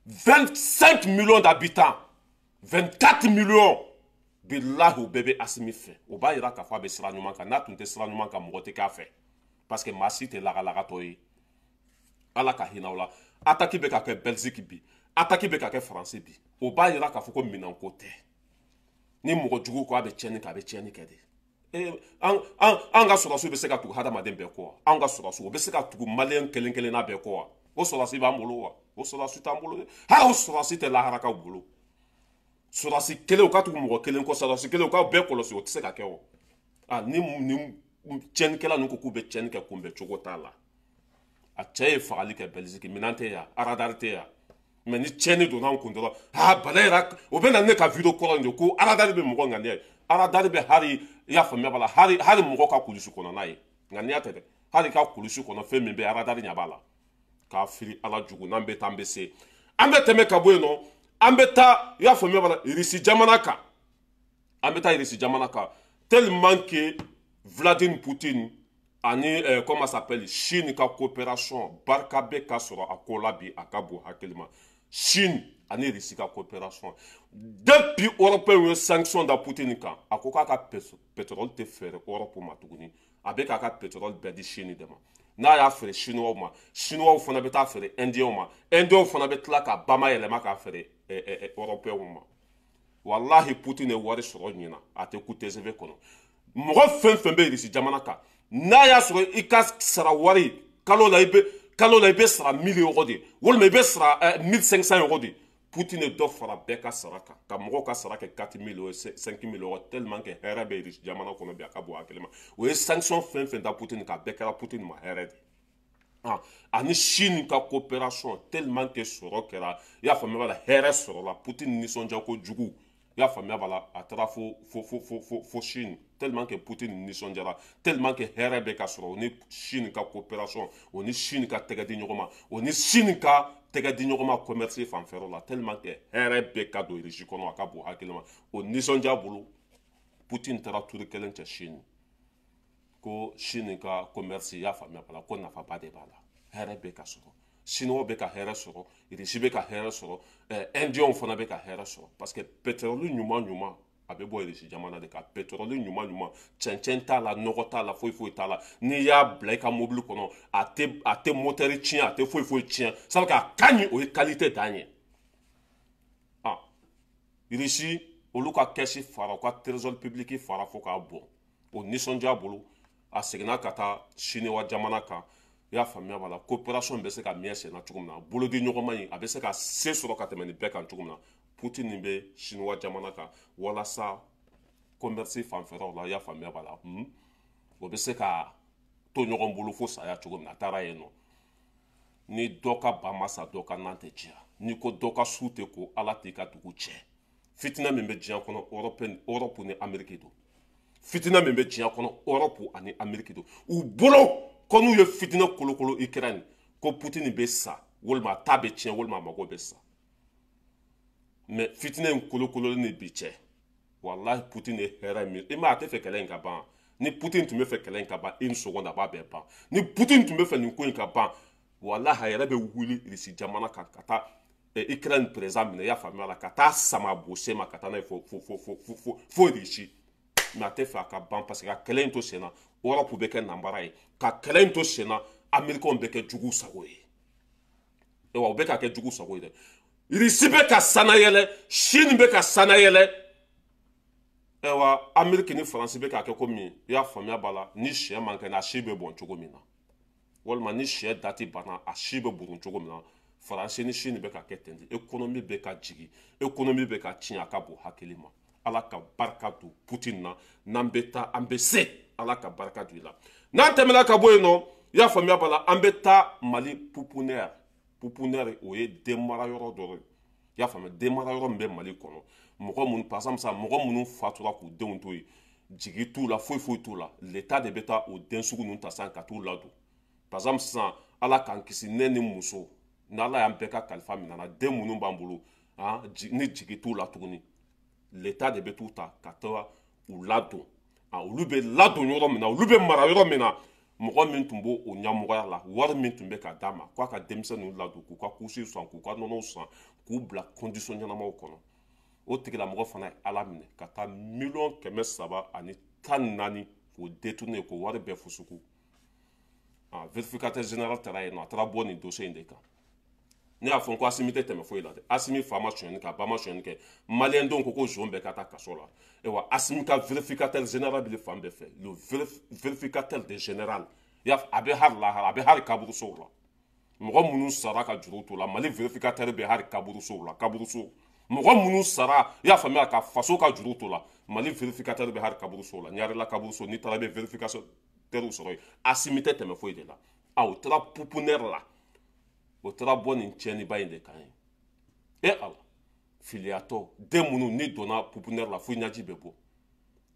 A: 25 millions d'habitants 24 millions billahi o bɛɛ bɛ Assimi fɛ o b'a jira k'a fɔ a bɛ sira ɲuman kan n'a tun tɛ sira ɲuman kan mɔgɔ tɛ k'a fɛ parce que maa si tɛ lagalagatɔ ye Ala ka hinɛ aw la attaque bɛ ka kɛ Belgique bi attaque bɛ ka kɛ Faransi bi o b'a jira k'a fɔ ko minɛnko tɛ ni mɔgɔ jugu ko a bɛ tiɲɛni kɛ a bɛ tiɲɛni kɛ de an ka sɔrɔdasiw bɛ se ka tugu hadamaden bɛɛ kɔ wa an ka sɔrɔdasiw o bɛ se ka tugu maliyɛn kelen kelenna bɛɛ kɔ wa o sɔrɔdasi b'an bolo wa o sɔrɔdasi t'an bolo dɛ hali o sɔrɔdasi tɛ laharakaw bolo sɔrɔdasi kelen u ka tugu mɔgɔ kelen kɔ sɔrɔdasi kelen u ka bɛɛ kɔlɔsi o tɛ se ka kɛ o ni tiɲɛnikɛla ninnu ko k'u bɛ tiɲɛni kɛ kunbɛn cogo t'a la a cɛ ye fagali kɛ Belgique minɛn tɛ yan radar tɛ yan mais ni tiɲɛni donna an kun dɔrɔn bala yɛrɛ o bɛ na ne ka video kɔrɔ in de ko radar bɛ mɔgɔ ŋaniya ye radar bɛ hali i y'a faamuya bala hali mɔgɔ ka kulusi kɔnɔ n'a ye ŋaniya tɛ dɛ hali ka kulusi kɔnɔ fɛn min bɛ radar ɲɛ b'a la k'a fili Ala jugu n'an bɛ taa an bɛ se an bɛ tɛmɛ ka bɔ yen nɔ an bɛ taa i y'a faamuya bala Russie jamana kan an bɛ taa Russie jamana kan tellement que Vladimir Poutine ani comment ça s'appelle Chine ka coopération barika bɛ ka sɔrɔ a ko la bi a ka bon hakili ma Chine ani Russie ka coopération depuis européen ye sanction da Poutine kan a ko k'a ka pétrole tɛ feere Europe ma tuguni a bɛ k'a ka pétrole bɛɛ di Chine de ma n'a y'a feere chinois ma chinois fana bɛ taa feere indien ma indien fana bɛ tila ka bamayɛlɛma k'a feere européen ma wallahi Poutine ye wari sɔrɔ ɲina a tɛ ku TGV kɔnɔ mɔgɔ fɛn fɛn bɛ Russie jamana kan n'a y'a sɔrɔ i ka sara wari kalo la i bɛ sara 1000 euro de walima i bɛ sara 1500 euro de Poutine ye dɔ fara bɛɛ ka sara kan ka mɔgɔw ka sara kɛ 4000 euros 5000 euros tellement que hɛrɛ bɛ Russie jamana kɔnɔ bi a ka bon hakili ma o ye sanction fɛn fɛn da Poutine kan a bɛɛ kɛra Poutine ma hɛrɛ de ani Chine ka coopération tellement que sɔrɔ kɛra i y'a faamuya bala hɛrɛ sɔrɔla Poutine nisɔndiya kojugu i y'a faamuya bala a taara fo Chine tellement que Poutine nisɔndiyara tellement que hɛrɛ bɛ ka sɔrɔ o ni Chine ka coopération o ni Chine ka tɛgɛ di ɲɔgɔn ma o ni Chine ka tɛgɛ di ɲɔgɔn ma commerce fanfɛyɔrɔ la tellement que hɛrɛ bɛ ka don Russie kɔnɔ a ka bon hakili ma o nisɔndiya bolo Poutine taara turu kelen cɛ Chine ko Chine ka commerce y'a faamuya bala ko nafaba de b'a la hɛrɛ bɛ ka sɔrɔ Chinois bɛ ka hɛrɛ sɔrɔ Russie bɛ ka hɛrɛ sɔrɔ Indiens fana bɛ ka hɛrɛ sɔrɔ parce que pétrole ɲuman ɲuman a bɛ bɔ Russie jamana de kan pétrole ɲuman ɲuman cɛncɛn t'a la nɔgɔ t'a la foyi foyi t'a la n'i y'a bila i ka mobile kɔnɔ a tɛ moteur tiɲɛ a tɛ foyi foyi tiɲɛ sabu k'a ka ɲi o ye qualité dan ye Russie olu ka caisse fara u ka trésor public fara fo k'a bɔ o nisɔndiya bolo a seginna ka taa Chinois jamana kan i y'a faamuya b'a la coopération bɛ se ka miɲɛ senna cogo min na bolodi ɲɔgɔnma in a bɛ se ka se sɔrɔ ka tɛmɛ nin bɛɛ kan cogo min na Poutine nin bɛ Chinois jamana kan walasa commerce fanfɛlaw la i y'a faamuya b'a la o bɛ se ka to ɲɔgɔn bolo fo saya cogo min na a taara yen nɔ ni dɔ ka ba ma sa dɔ ka nan tɛ diya n'i ko dɔ ka su tɛ ko ala t'i ka dugu cɛ fitina min bɛ diɲɛ kɔnɔ Europe ni Amérique don fitina min bɛ diɲɛ kɔnɔ Europe ani Amérique don u bolo ko n'u ye fitina kolokolo Ukraine ko Poutine bɛ sa walima a ta bɛ tiɲɛ walima a mago bɛ sa mais fitina in kolokololen ni bi cɛ wallahi Poutine ye hɛrɛ min i ma a tɛ fɛ kɛlɛ in ka ban ni Poutine tun bɛ fɛ kɛlɛ in ka ban une seconde a b'a bɛɛ ban ni Poutine tun bɛ fɛ nin ko in ka ban wallahi a yɛrɛ bɛ wuli Russie jamana kan ka taa Ukraine président minɛ i y'a faamuya la ka taa sama bose ma ka taa n'a ye fo Russie mais a tɛ fɛ a ka ban parce que ka kɛlɛ in to sen na Europe bɛ kɛ nanbara ye ka kɛlɛ in to sen na Américains bɛ kɛ jugu sago ye wa u bɛ ka kɛ jugu sago ye dɛ Russie bɛ ka sanayɛlɛ Chine bɛ ka sanayɛlɛ wa Amérique ni France bɛ ka kɛ komi i y'a faamuya b'a la ni sɛ man kɛnɛ a si bɛ bɔn cogo min na walima ni sɛ dati banna a si bɛ burun cogo min na France ni Chine bɛ ka kɛ ten de économie bɛ ka jigin économie bɛ ka tiɲɛ a ka bon hakili ma ala ka barika don Poutine na n'an bɛ taa an bɛ se ala ka barika don i la n'an tɛmɛna ka bɔ yen nɔ i y'a faamuya b'a la an bɛ taa Mali pouponnière o ye den mara yɔrɔ dɔ ye i y'a faamuya den mara yɔrɔ min bɛ Mali kɔnɔ mɔgɔ minnu par exemple sa mɔgɔ minnu fatura k'u denw to yen jigi t'u la foyi foyi t'u la l'état de bɛ taa o den sugu ninnu ta sisan ka t'u ladon par exemple sisan ala k'an kisi ne ni muso n'ala y'an bɛɛ ka kalifa minɛ na den minnu b'an bolo ni jigi t'u la tuguni l'état de bɛ t'u ta ka taa u ladon olu bɛ ladon yɔrɔ min na olu bɛ mara yɔrɔ min na mɔgɔ min tun b'o ɲɛmɔgɔya la wari min tun bɛ ka d'a ma k'a ka denmisɛnninw ladon k'u ka kusi san k'u ka nɔnɔw san k'u bila condition ɲɛnamaw kɔnɔ o tigilamɔgɔ fana ye ala minɛ ka taa $314,000 k'o détourner k'o wari bɛɛ fusuku vérificateur général taara yen nɔ a taara bɔ nin dossier in de kan ne y'a fɔ ko Asimi tɛ tɛmɛ foyi la dɛ Asimi fa ma sonyɛni kɛ a ba ma sonyɛni kɛ maliyɛn denw ko zon bɛɛ ka taa kaso la wa Asimi ka vérificateur général bɛ fan bɛɛ fɛ le vérificateur de général a bɛ hari lahara a bɛ hari kaburusow la mɔgɔ minnu sara ka juru t'o la Mali vérificateur bɛ hari kaburusow la kaburuso mɔgɔ minnu sara i y'a faamuya ka faso ka juru t'o la Mali vérificateur bɛ hari kaburusow la ɲarela kaburuso n'i taara i bɛ vérificateur sɔrɔ yen Asimi tɛ tɛmɛ foyi de la o taara pouponnière la o taara bɔ nin tiɲɛniba in de kan ye ala filiyatɔ den minnu ni donna pouponnière la fo ɲaji bɛ bɔ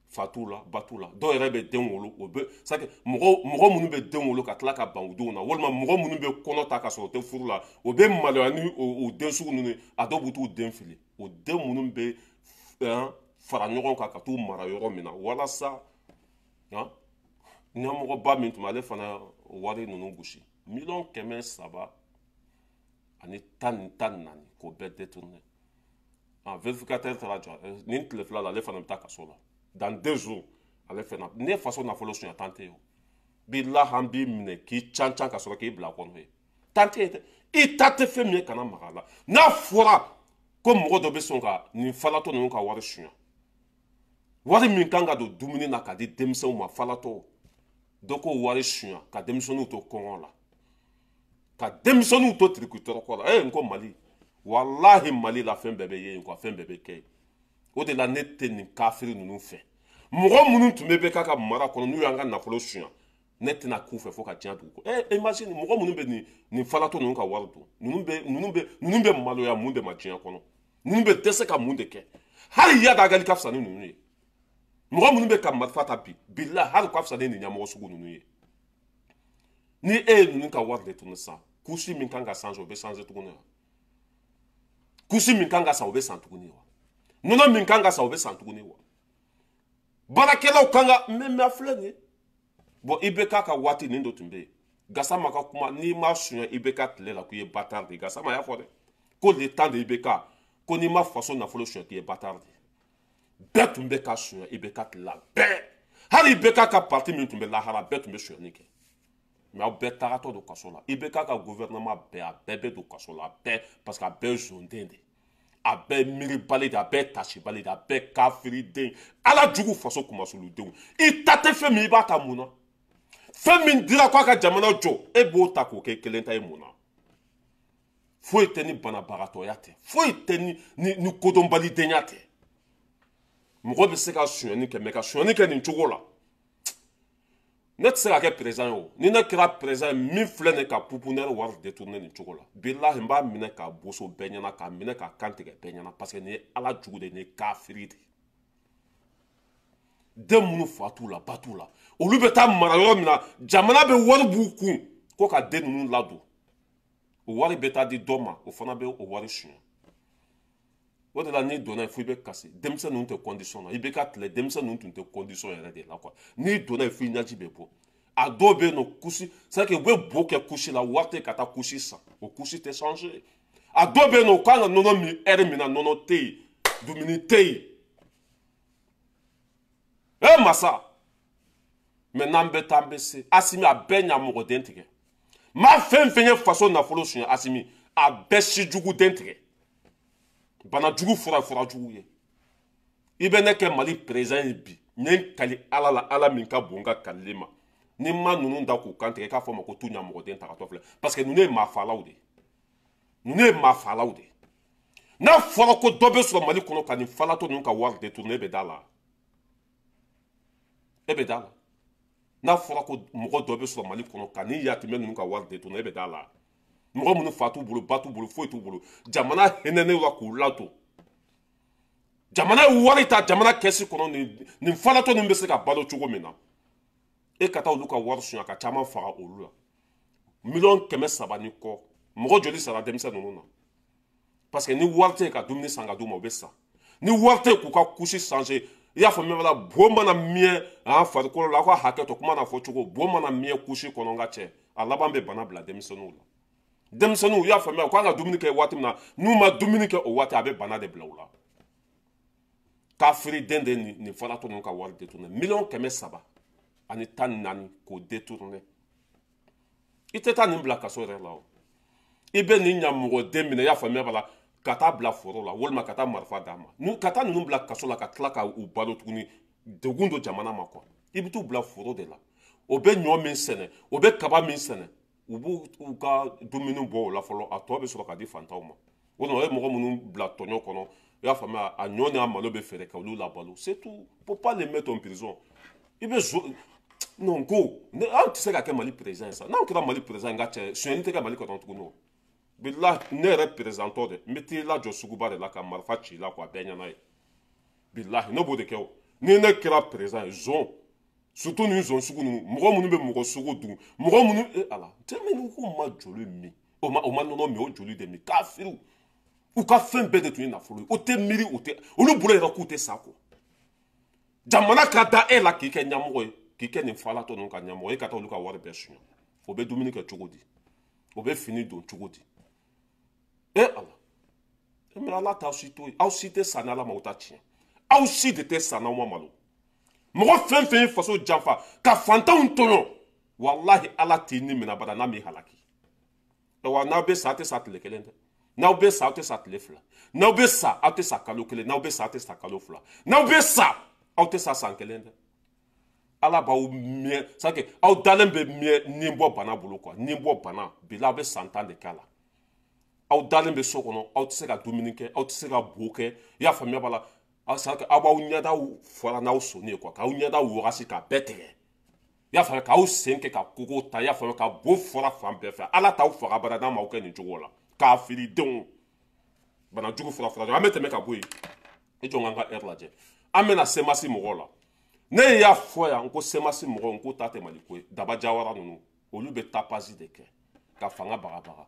A: fa t'u la ba t'u la dɔw yɛrɛ bɛ den wolo o bɛ sake mɔgɔ minnu bɛ den wolo ka tila ka ban u denw na walima mɔgɔ minnu bɛ kɔnɔ ta ka sɔrɔ o tɛ furu la o bɛ maloya ni o den sugu ninnu a dɔw bɛ t'u den fili o den minnu bɛ fara ɲɔgɔn kan ka t'u mara yɔrɔ min na walasa ɲɛmɔgɔba min tun bɛ ale fana wari ninnu gosi $314,000 k'o bɛɛ détourné vérificateur taara jɔ nin tile fila la ale fana bɛ taa kaso la dans 2 jours ale fana ne faso nafolo suɲɛ tan tɛ yen o bilahi an b'i minɛ k'i can ka sɔrɔ k'i bila kɔnɔ ye tan tɛ yen dɛ i ta tɛ fɛn min ye kana maga a la n'a fɔra ko mɔgɔ dɔ bɛ sɔn ka nin falatɔ ninnu ka wari suɲɛ wari min kan ka don dumuni na ka di denmisɛnw ma falatɔ dɔ k'o wari suɲɛ ka denmisɛnninw to kɔngɔ la ka denmisɛnninw to tirikutɔrɔkɔ la n ko Mali walahi Mali la fɛn bɛɛ bɛ ye quoi fɛn bɛɛ bɛ kɛ o de la ne tɛ nin kafiri ninnu fɛ mɔgɔ minnu tun bɛ k'a ka mara kɔnɔ n'u y'an ka nafolo suɲɛ ne tɛna k'u fɛ fo ka diɲɛ dugu imagine mɔgɔ minnu bɛ nin falatɔ ninnu ka wari dun ninnu bɛ maloya mun de ma diɲɛ kɔnɔ ninnu bɛ dɛsɛ ka mun de kɛ hali yadagali ka fisa ni ninnu ye mɔgɔ minnu bɛ ka marifa ta bi bilahi hali ka fisa ni nin ɲɛmɔgɔ sugu ninnu ye ni e ye ninnu ka wari de tunu san kusi min kan ka san o bɛ changer tuguni wa kusi min kan ka san o bɛ san tuguni wa nɔnɔ min kan ka san o bɛ san tuguni wa baarakɛlaw kan ka mɛ filɛ nin ye bon IBK ka waati nin dɔ tun bɛ yen Gassama ka kuma n'i ma suɲɛ IBK tile la k'i ye bâtard de Gassama y'a fɔ dɛ ko le temps de IBK ko n'i ma faso nafolo suɲɛ k'i ye bâtard de bɛɛ tun bɛ ka suɲɛ IBK tile la bɛɛ hali IBK ka parti min tun bɛ lahara bɛɛ tun bɛ suɲɛni kɛ mais aw bɛɛ tagatɔ don kaso la IBK ka gouvernement bɛɛ a bɛɛ bɛ don kaso la a bɛɛ parce que a bɛɛ ye zonden de a bɛɛ miiribali de a bɛɛ tasibali de a bɛɛ kafiriden ala jugu faso kumasuludenw i ta tɛ fɛn min i b'a ta mun na fɛn min dira k'a ka jamana jɔ e b'o ta k'o kɛ kelen ta ye mun na foyi tɛ ni banabagatɔya tɛ foyi tɛ ni kodɔnbalidenya tɛ mɔgɔ bɛ se ka suɲɛni kɛ mɛ ka suɲɛni kɛ nin cogo la ne tɛ se ka kɛ président ye o ni ne kɛra président ye min filɛ nin ka pouponnière wari détourner nin cogo la bilahi n b'a minɛ ka boso bɛɛ ɲɛna k'a minɛ ka kan tigɛ bɛɛ ɲɛna parce que nin ye ala jugu de nin ye kafiri de den minnu fa t'u la ba t'u la olu bɛ taa mara yɔrɔ min na jamana bɛ wari b'u kun ko ka den ninnu ladon o wari bɛ taa di dɔ ma o fana bɛ o wari suɲɛ o de la n'i donna yen fo i bɛ kasi denmisɛn ninnu tɛ condition na i bɛ ka tile denmisɛn ninnu tun tɛ condition yɛrɛ de la quoi n'i donna yen fo i ɲɛji bɛ bɔ a dɔw bɛ yen nɔ kusi c'est à dire u bɛ bo kɛ kusi la wari tɛ ka taa kusi san o kusi tɛ changer a dɔw bɛ yen nɔ u kan ka nɔnɔ min heure min na nɔnɔ tɛ yen dumuni tɛ yen masa mɛ n'an bɛ taa an bɛ se Asimi a bɛɛ ɲamɔgɔden tigɛ maa fɛn fɛn ye faso nafolo suɲɛ Asimi a bɛɛ si jugu den tigɛ bana jugu fura jugu ye i bɛ ne kɛ Mali président ye bi n ye kali ala la ala min ka bon n ka kalili ma ni ma ninnu da k'u kan tigɛ k'a fɔ ma ko tu ɲamɔgɔden tagatɔ filɛ parce que ninnu ye maafalaw de ninnu ye maafalaw de n'a fɔra ko dɔ bɛ sɔrɔ Mali kɔnɔ ka nin falatɔ ninnu ka wari détourner e bɛ da la e bɛ da la n'a fɔra ko mɔgɔ dɔ bɛ sɔrɔ Mali kɔnɔ ka nin yatimɛ ninnu ka wari détourner e bɛ da la mɔgɔ minnu fa t'u bolo ba t'u bolo foyi t'u bolo jamana hinɛnen la k'u ladon jamana ye wari ta jamana kɛsi kɔnɔ nin falatɔ ninnu bɛ se ka balo cogo min na e ka taa olu ka wari suɲɛ ka caman faga olu la miliyɔn 300 ni kɔ mɔgɔ joli sara denmisɛn ninnu na parce que ni wari tɛ yen ka dumuni san ka d'u ma u bɛ sa ni wari tɛ yen k'u ka kusi changer i y'a fɔ min b'a la bo mana miɲɛ a farikolo la aw ka hakɛ to kuma na fɔ cogo bo mana miɲɛ kusi kɔnɔ n ka cɛ a laban bɛ bana bila denmisɛnninw la denmisɛnninw u y'a faamuya u kan ka dumuni kɛ waati min na n'u ma dumuni kɛ o waati a bɛ bana de bila u la kafiriden de nin falatɔ ninnu ka wari détourner miliyɔn 300 ani 14 k'o détourner i tɛ taa nin bila kaso yɛrɛ la o i bɛ nin ɲamɔgɔden minɛ i y'a faamuya b'a la ka taa bila foro la walima ka taa marifa d'a ma ka taa ninnu bila kaso la ka tila ka u balo tuguni degun don jamana ma quoi i bɛ t'u bila foro de la o bɛ ɲɔ min sɛnɛ o bɛ kaba min sɛnɛ u b'u ka dumuni bɔ o la fɔlɔ a tɔ bɛ sɔrɔ ka di fantanw ma walima o ye mɔgɔ minnu bila tɔɲɔ kɔnɔ i y'a faamuya a ɲɔ n'a malo bɛ feere ka olu labalo c'est tout pour pas les mettre en prison i bɛ non ko an tɛ se ka kɛ Mali président ye sa n'anw kɛra Mali président ye n ka cɛ suɲɛni tɛ kɛ Mali kɔnɔ tuguni o bilahi ne yɛrɛ président tɔ dɛ n bɛ t'i lajɔ suguba de la ka marifa ci i la quoi bɛɛ ɲɛna ye bilahi ne b'o de kɛ o ni ne kɛra président ye zon surtout nin zon sugu ninnu mɔgɔ minnu bɛ mɔgɔ sugu dun mɔgɔ minnu ala tɛmɛ k'u ma joli min o ma nɔnɔ min o joli de min kafiriw u ka fɛn bɛɛ de tun ye nafolo ye o tɛ miiri o tɛ olu bolo yɛrɛ k'u tɛ sa ko jamana ka da e la k'i kɛ ɲɛmɔgɔ ye k'i kɛ nin falatɔ ninnu ka ɲɛmɔgɔ e ka taa olu ka wari bɛɛ suɲɛ o bɛ dumuni kɛ cogo di o bɛ fini don cogo di ala mɛ ala t'aw si to yen aw si tɛ sa ni ala ma o ta tiɲɛ aw si de tɛ sa n'aw ma malo mɔgɔ fɛn fɛn ye faso janfa ka fantanw tɔɲɔ walahi ala t'i ni minɛ bada n'a m'i halaki wa n'aw bɛ sa aw tɛ sa tile kelen dɛ n'aw bɛ sa aw tɛ sa tile fila n'aw bɛ sa aw tɛ sa kalo kelen n'aw bɛ sa aw tɛ sa kalo fila n'aw bɛ sa aw tɛ sa san kelen dɛ ala b'aw miɛ c'est à dire aw dalen bɛ miɛ ni bɔ bana bolo quoi ni bɔ bana bila aw bɛ san 10 de k'a la aw dalen bɛ so kɔnɔ aw tɛ se ka dumuni kɛ aw tɛ se ka bo kɛ i y'a faamuya b'a la aw b'aw ɲɛdaw fɔra n'aw sɔnni ye quoi k'aw ɲɛdaw wɔgasi k'a bɛɛ tigɛ i y'a faamuya k'aw sen kɛ ka kogo ta i y'a faamuya ka bo fɔra fan bɛɛ fɛ ala t'aw faga bada n'a m'aw kɛ nin cogo la kafiridenw bana jugu fɔra an bɛ tɛmɛ ka bɔ yen i jɔ n ka heure lajɛ an bɛna semasi mɔgɔw la ne y'a fɔ yan ko semasi mɔgɔw n ko ta tɛ Mali ko ye Daba Jawara ninnu olu bɛ tapasi de kɛ ka fanga bagabaga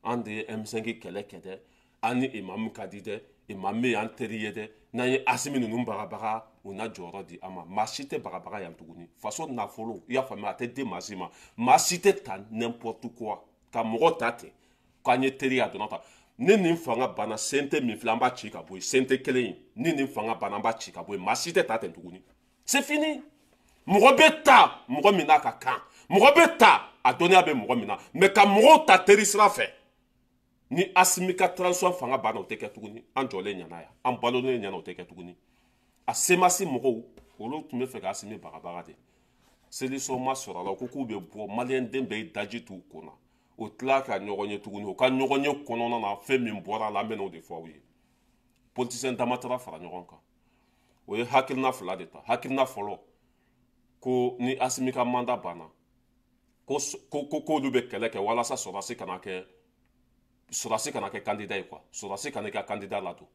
A: an de ye M5 kɛlɛ kɛ dɛ an ni Imamu Kadi dɛ e ma me an teri ye dɛ n'an ye Asimi ninnu bagabaga o na jɔyɔrɔ di an ma maa si tɛ bagabaga yan tuguni faso nafolo i y'a faamuya a tɛ di maa si ma maa si tɛ ta n'importe quoi ka mɔgɔ ta ten k'an ye teri a donna ta ni nin fanga banna sen tɛ min filɛ an b'a ci ka bɔ yen sen tɛ kelen ye ni nin fanga banna an b'a ci ka bɔ yen maa si tɛ ta ten tuguni c'est fini mɔgɔ bɛ ta mɔgɔ min n'a ka kan mɔgɔ bɛ ta a dɔnniya bɛ mɔgɔ min na mais ka mɔgɔw ta teri sira fɛ ni Asimi ka transition fanga banna o tɛ kɛ tuguni an jɔlen ɲɛna yan an balolen ɲɛna o tɛ kɛ tuguni a semasi mɔgɔw olu tun bɛ fɛ ka Asimi bagabaga de solution ma sɔrɔ a la ko k'u bɛ bɔ maliyɛn den bɛɛ ye daji t'u kun na o tila ka ɲɔgɔn ye tuguni o ka ɲɔgɔn ye kɔnɔna na fɛn min bɔra a la an bɛ n'o de fɔ aw ye politicien dama taara fara ɲɔgɔn kan o ye hakilina fila de ta hakilina fɔlɔ ko ni Asimi ka mandat banna ko k'olu bɛ kɛlɛ kɛ walasa Sɔrɔdasi kana kɛ candidat ye quoi Sɔrɔdasi kana kɛ candidat ladon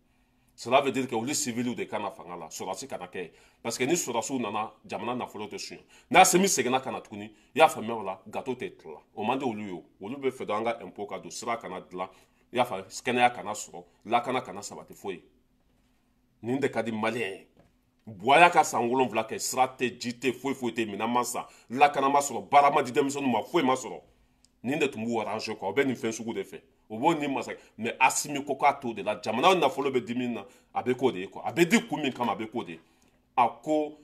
A: cela veut dire que olu civils de kana fanga la Sɔrɔdasi kana kɛ parce que ni Sɔrɔdasiw nana jamana nafolo tɛ suɲɛ ni Asimi seginna ka na tuguni i y'a faamuya o la gâteau tɛ tila o man di olu ye olu bɛ fɛ dɔrɔn an ka impôt ka don sira kana dilan i y'a faamu kɛnɛya kana sɔrɔ lakana kana sabati foyi nin de ka di maliyɛn ye Buaya ka san 7 kɛ sira tɛ ji tɛ foyi foyi tɛ minɛn ma san lakana ma sɔrɔ baara ma di denmisɛnninw ma foyi ma sɔrɔ nin de tun b'u arranger quoi o bɛ nin fɛn sugu de fɛ o b'o ni masakɛ mais Asimi ko k'a to de la jamana nafolo bɛ di min na a bɛ k'o de ye quoi a bɛ di kun min kama a bɛ k'o de ye a ko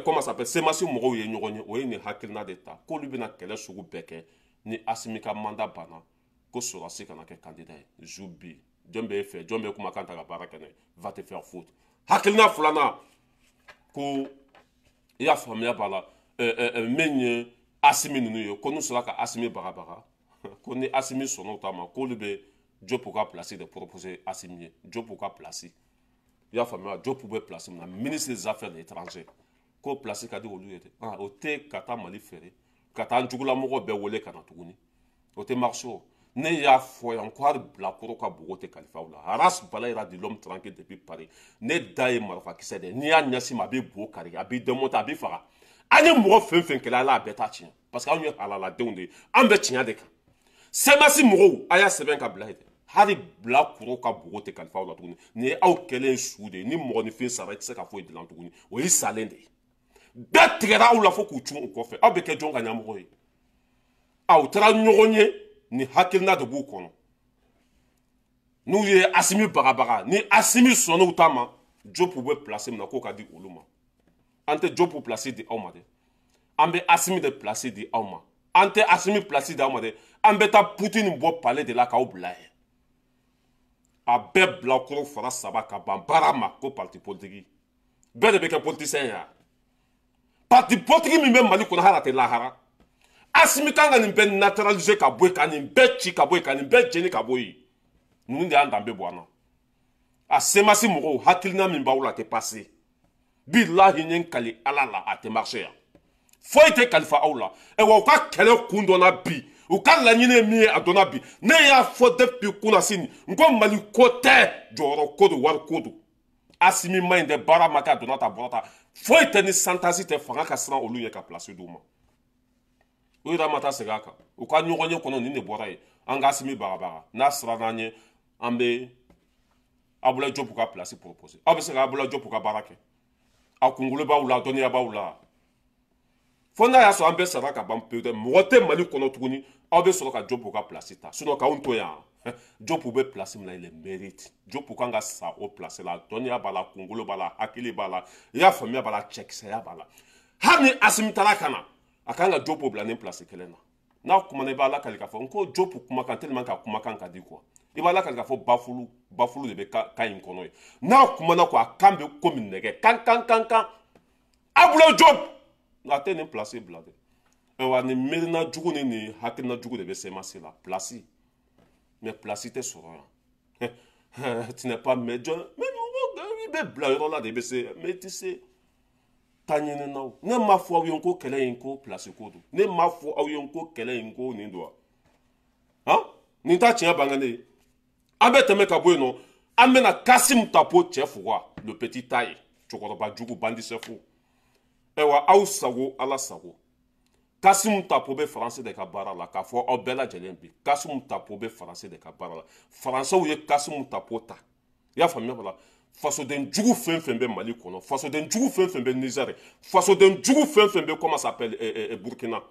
A: comment ça s'appelle semasi mɔgɔw ye ɲɔgɔn ye o ye nin hakilina de ta k'olu bɛna kɛlɛ sugu bɛɛ kɛ ni Asimi ka mandat banna ko Sɔrɔdasi kana kɛ candidat ye Zubi jɔn bɛ e fɛ jɔn bɛ kumakan ta ka baara kɛ n'a ye va te faire foutre hakilina filanan ko i y'a faamuya b'a la min ye Asimi ninnu ye ko n'u sera ka Asimi bagabaga ko ni Asimi sɔnna o ta ma k'olu bɛ Jopo ka place de proposer Asimi ye Jopo ka place i y'a faamuya Jopo bɛ place min na ministre des affaires étrangères ko place ka di olu ye dɛ o tɛ ka taa Mali feere ka taa an jugulamɔgɔw bɛɛ wele ka na tuguni o tɛ marché o ne y'a fɔ yan ko hali bilakoro ka bogo tɛ kalifa u la Haras Bala de l'homme tranquille depuis Paris ne da ye marifakisɛ de n'i y'a ɲɛsin ma a bɛ bo kari a bɛ démonter a bɛ faga an ye mɔgɔ fɛn fɛn kɛlɛ ala a bɛɛ t'a tiɲɛ parce que anw ye halaladenw de ye an bɛ tiɲɛ de kan semasi mɔgɔw a y'a sɛbɛn ka bila ye dɛ hali bilakoro ka bogo tɛ kalifa u la tuguni nin ye aw kɛlen su de ye ni mɔgɔninfin sara i tɛ se ka foyi dilan tuguni o ye salen de ye bɛɛ tigɛra aw la fo k'u cun u kɔfɛ aw bɛ kɛ jɔn ka ɲɛmɔgɔ ye aw taara ɲɔgɔn ye ni hakilina de b'u kɔnɔ n'u ye Asimi bagabaga ni Asimi sɔnna u ta ma Jopo bɛ place min na k'o ka di olu ma an tɛ Jopo place di aw ma dɛ an bɛ Asimi de place di aw ma an tɛ Asimi place di aw ma dɛ an bɛ taa Poutine bɔ palais de la k'aw bila yen a bɛɛ bilakoro fara 3 ka ban baara ma ko parti politique bɛɛ de bɛ kɛ politicien ye parti politique min bɛ Mali kɔnɔ hali a tɛ lahara Asimi kan ka nin bɛɛ naturaliser ka bɔ yen ka nin bɛɛ ci ka bɔ yen ka nin bɛɛ jeni ka bɔ yen ninnu de y'an danbe bɔ an na a semasi mɔgɔw hakilina min b'aw la a tɛ passé bilahi n ye n kali ala la a tɛ marché yan foyi tɛ kalifa aw la wa u ka kɛlɛ kun dɔnna bi u ka laɲini ye min ye a dɔnna bi ne y'a fɔ depuis kunasini n ko Mali ko tɛ jɔyɔrɔ ko don wari ko don Asimi ma ɲi dɛ baara ma kɛ a donna ta bɔra ta foyi tɛ ni santasi tɛ fanga ka siran olu ye ka place d'u ma o yɛrɛ ma taa segin a kan u ka ɲɔgɔn ye kɔnɔ nin de bɔra yen an ka Asimi bagabaga n'a sera n'an ye an bɛ Abdoulaye Diop ka place proposer aw bɛ se ka Abdoulaye Diop ka baara kɛ a kunkolo b'aw la a dɔnniya b'aw la fo n'a y'a sɔrɔ an bɛɛ sara ka ban pewu dɛ mɔgɔ tɛ Mali kɔnɔ tuguni aw bɛ sɔrɔ ka Diop ka place ta sinon k'anw to yan Diop bɛ place min na il mérite Diop kan ka sa o place la dɔnniya b'a la kunkolo b'a la hakili b'a la i y'a faamuya b'a la cɛkisɛya b'a la hali ni Asimi taara ka na a kan ka Diop bila nin place kelen na n'a kumana i b'a lakali k'a fɔ n ko Diop kumakan tellement que a kumakan ka di quoi i b'a lakali k'a fɔ bafulu de bɛ kan in kɔnɔ ye n'a kumana ko a kan bɛ komi nɛgɛ kan Abdoulaye Diop a tɛ nin place bila dɛ wa nin miirina jugu ni nin hakilina jugu de bɛ semasi la place mais place tɛ sɔrɔ yan tu n'es pas médium mais i bɛ bila yɔrɔ la de i bɛ se mais i tɛ se ta ɲini na o ne m'a fɔ aw ye ko kɛlɛ in ko place ko don ne m'a fɔ aw ye ko kɛlɛ in ko nin don wa nin t'a tiɲɛ bange ne ye an bɛ tɛmɛ ka bɔ yen nɔ an bɛna Kassim Tapo cɛ Fuga le petit taille cɛkɔrɔba jugu bandi chef ayiwa aw sago ala sago Kassim Tapo bɛ faransi de ka baara la k'a fɔ aw bɛɛ lajɛlen bi Kassim Tapo bɛ faransi de ka baara la faransɛw ye Kassim Tapo ta i y'a faamuya bala fasoden jugu fɛn fɛn bɛ mali kɔnɔ fasoden jugu fɛn fɛn bɛ nizɛri fasoden jugu fɛn fɛn bɛ comment s'appelle burkina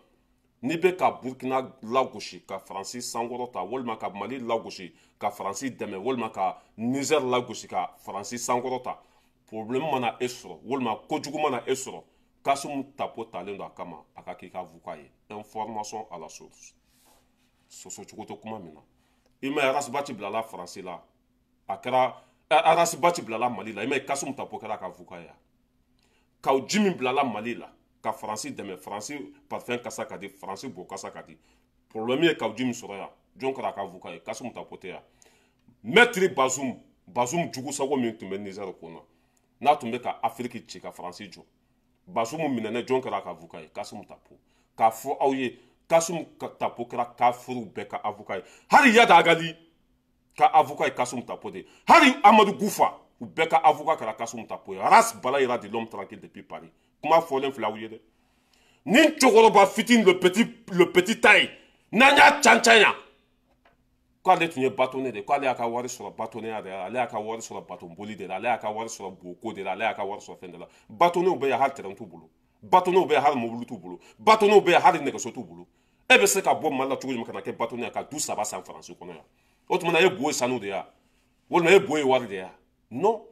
A: n'i bɛ ka burkina lagosi ka faransi sankɔrɔ ta walima ka mali lagosi ka faransi dɛmɛ walima ka nizɛri lagosi ka faransi sankɔrɔ ta problème mana e sɔrɔ walima kojugu mana e sɔrɔ Kasum Tapo talen don a kama a ka k'i ka avocat ye information à la source soso cogo tɛ kuma min na i ma ye Arasibati bilala faransi la a kɛra Arasibati bilala mali la i ma ye Kasum Tapo kɛra a ka avocat ye Kaw Jimi bilala mali la ka faransi dɛmɛ faransi parfum kasa ka di faransi bo kasa ka di problème ye Kaw Jimi sɔrɔ yan jɔn kɛra a ka avocat ye Kasum Tapo tɛ yan Maître Bazoum jugu sago min tun bɛ Niger kɔnɔ n'a tun bɛ ka Afrique ci ka faransi jɔ Bazoum minɛnɛ jɔn kɛra a ka avocat ye Kasum Tapo k'a fɔ aw ye Kasum Tapo kɛra kafiriw bɛɛ ka avocat ye hali Yada Agali ka avocat ye Kasum Tapo de hali Amadou Goufa u bɛɛ ka avocat kɛra Kasum Tapo ye Ras Bala ira de l'homme tranquille depuis Paris kuma fɔlen filɛ aw ye dɛ ni cɛkɔrɔba fitini le petit taille n'an y'a cancan yan k'ale tun ye bâtonnet de k'ale y'a ka wari sɔrɔ bâtonnenya de la ale y'a ka wari sɔrɔ bâtonboli de la ale y'a ka wari sɔrɔ boko de la ale y'a ka wari sɔrɔ fɛn de la bâtonnetw bɛ yan hali terrain t'u bolo bâtonnetw bɛ yan hali mobili t'u bolo bâtonnetw bɛ yan hali nɛgɛso t'u bolo e bɛ se ka bɔ mali la cogo jumɛn ka na kɛ bâtonnet ka du 3 san faransi kɔnɔ yan o tuma na e bo ye sanu de ya walima e bo ye wari de ya non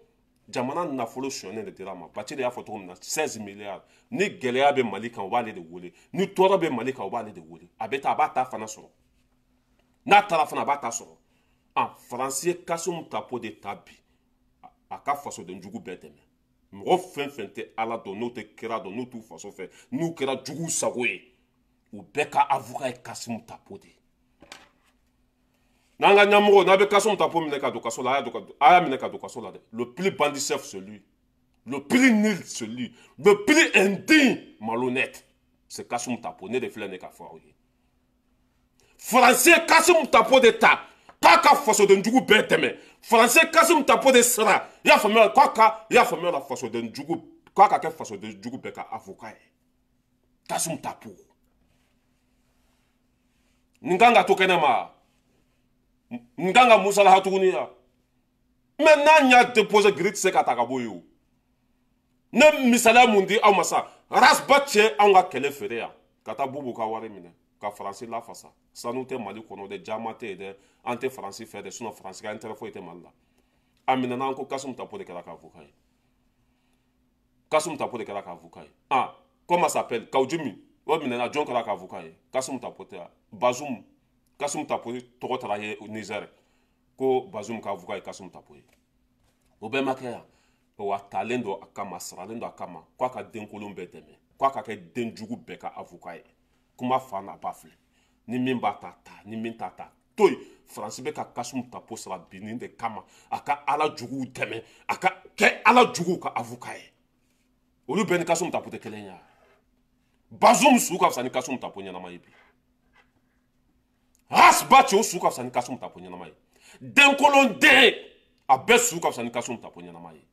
A: jamana nafolo sonyɛnen de dira a ma Bathily y'a fɔ cogo min na 16 milliards ni gɛlɛya bɛ mali kan o b'ale de wele ni tɔɔrɔ bɛ mali kan o b'ale de wele a bɛ taa a b'a ta fana sɔrɔ n'a taara fana a b'a ta sɔrɔ faransi ye Kasum Tapo de ta bi a ka fasoden jugu bɛɛ dɛmɛ mɔgɔ fɛn fɛn tɛ ala dɔn n'o tɛ kira dɔn n'u t'u faso fɛ n'u kɛra jugu sago ye u bɛɛ ka avocat ye Kasum Tapo de n'an ka ɲɛmɔgɔ n'a bɛ Kasum Tapo minɛ ka don kaso la a y'a minɛ ka don kaso la dɛ le plus bandit chef celui le plus nul celui le plus indigne malhonnête c'est Kasum Tapo ne de filɛ ne ka fɔ aw ye faransi ye Kasum Tapo de ta k'a ka fasoden jugu bɛɛ dɛmɛ faransi ye Kasum Tapo de sara i y'a faamuya i y'a faamuya la fasoden jugu k'a ka kɛ fasoden jugu bɛɛ ka avocat ye Kasum Tapo nin kan ka to kɛnɛ ma n kan ka musalaha tuguni ya mais n'an y'a déposé giri tɛ se ka ta ka bɔ yen o ne misaliya mun di aw ma sa Rasba cɛ anw ka kɛlɛ feere yan ka taa Bubu ka wari minɛ ka faransi lafasa sanu tɛ mali kɔnɔ dɛ jama tɛ yen dɛ an tɛ faransi fɛ dɛ sinon faransi ka intérêt foyi tɛ mali la a minɛna an ko Kasum Tapo de kɛra ka avocat ye Kasum Tapo de kɛra ka avocat ye comment s'appelle Kaw Jimi o minɛna jɔn kɛra ka avocat ye Kasum Tapo tɛ yan Bazoum Kasum Tapo tɔgɔ taara ye Niger ko Bazoum ka avocat ye Kasum Tapo ye o bɛɛ ma kɛ yan wa talen don a kama a saralen don a kama k'a ka denkolon bɛɛ dɛmɛ k'a ka kɛ den jugu bɛɛ ka avocat ye kuma fa n'a ba filɛ ni min b'a ta ta ni min t'a ta to yen faransi bɛ ka Kasum Tapo sara bi nin de kama a ka ala juguw dɛmɛ a ka kɛ ala juguw ka avocat ye olu bɛɛ ni Kasum Tapo tɛ kelen ye Bazoum su ka fisa ni Kasum Tapo ɲɛnama ye bi Rasba cɛ o su ka fisa ni Kasum Tapo ɲɛnama ye denkolon den a bɛɛ su ka fisa ni Kasum Tapo ɲɛnama ye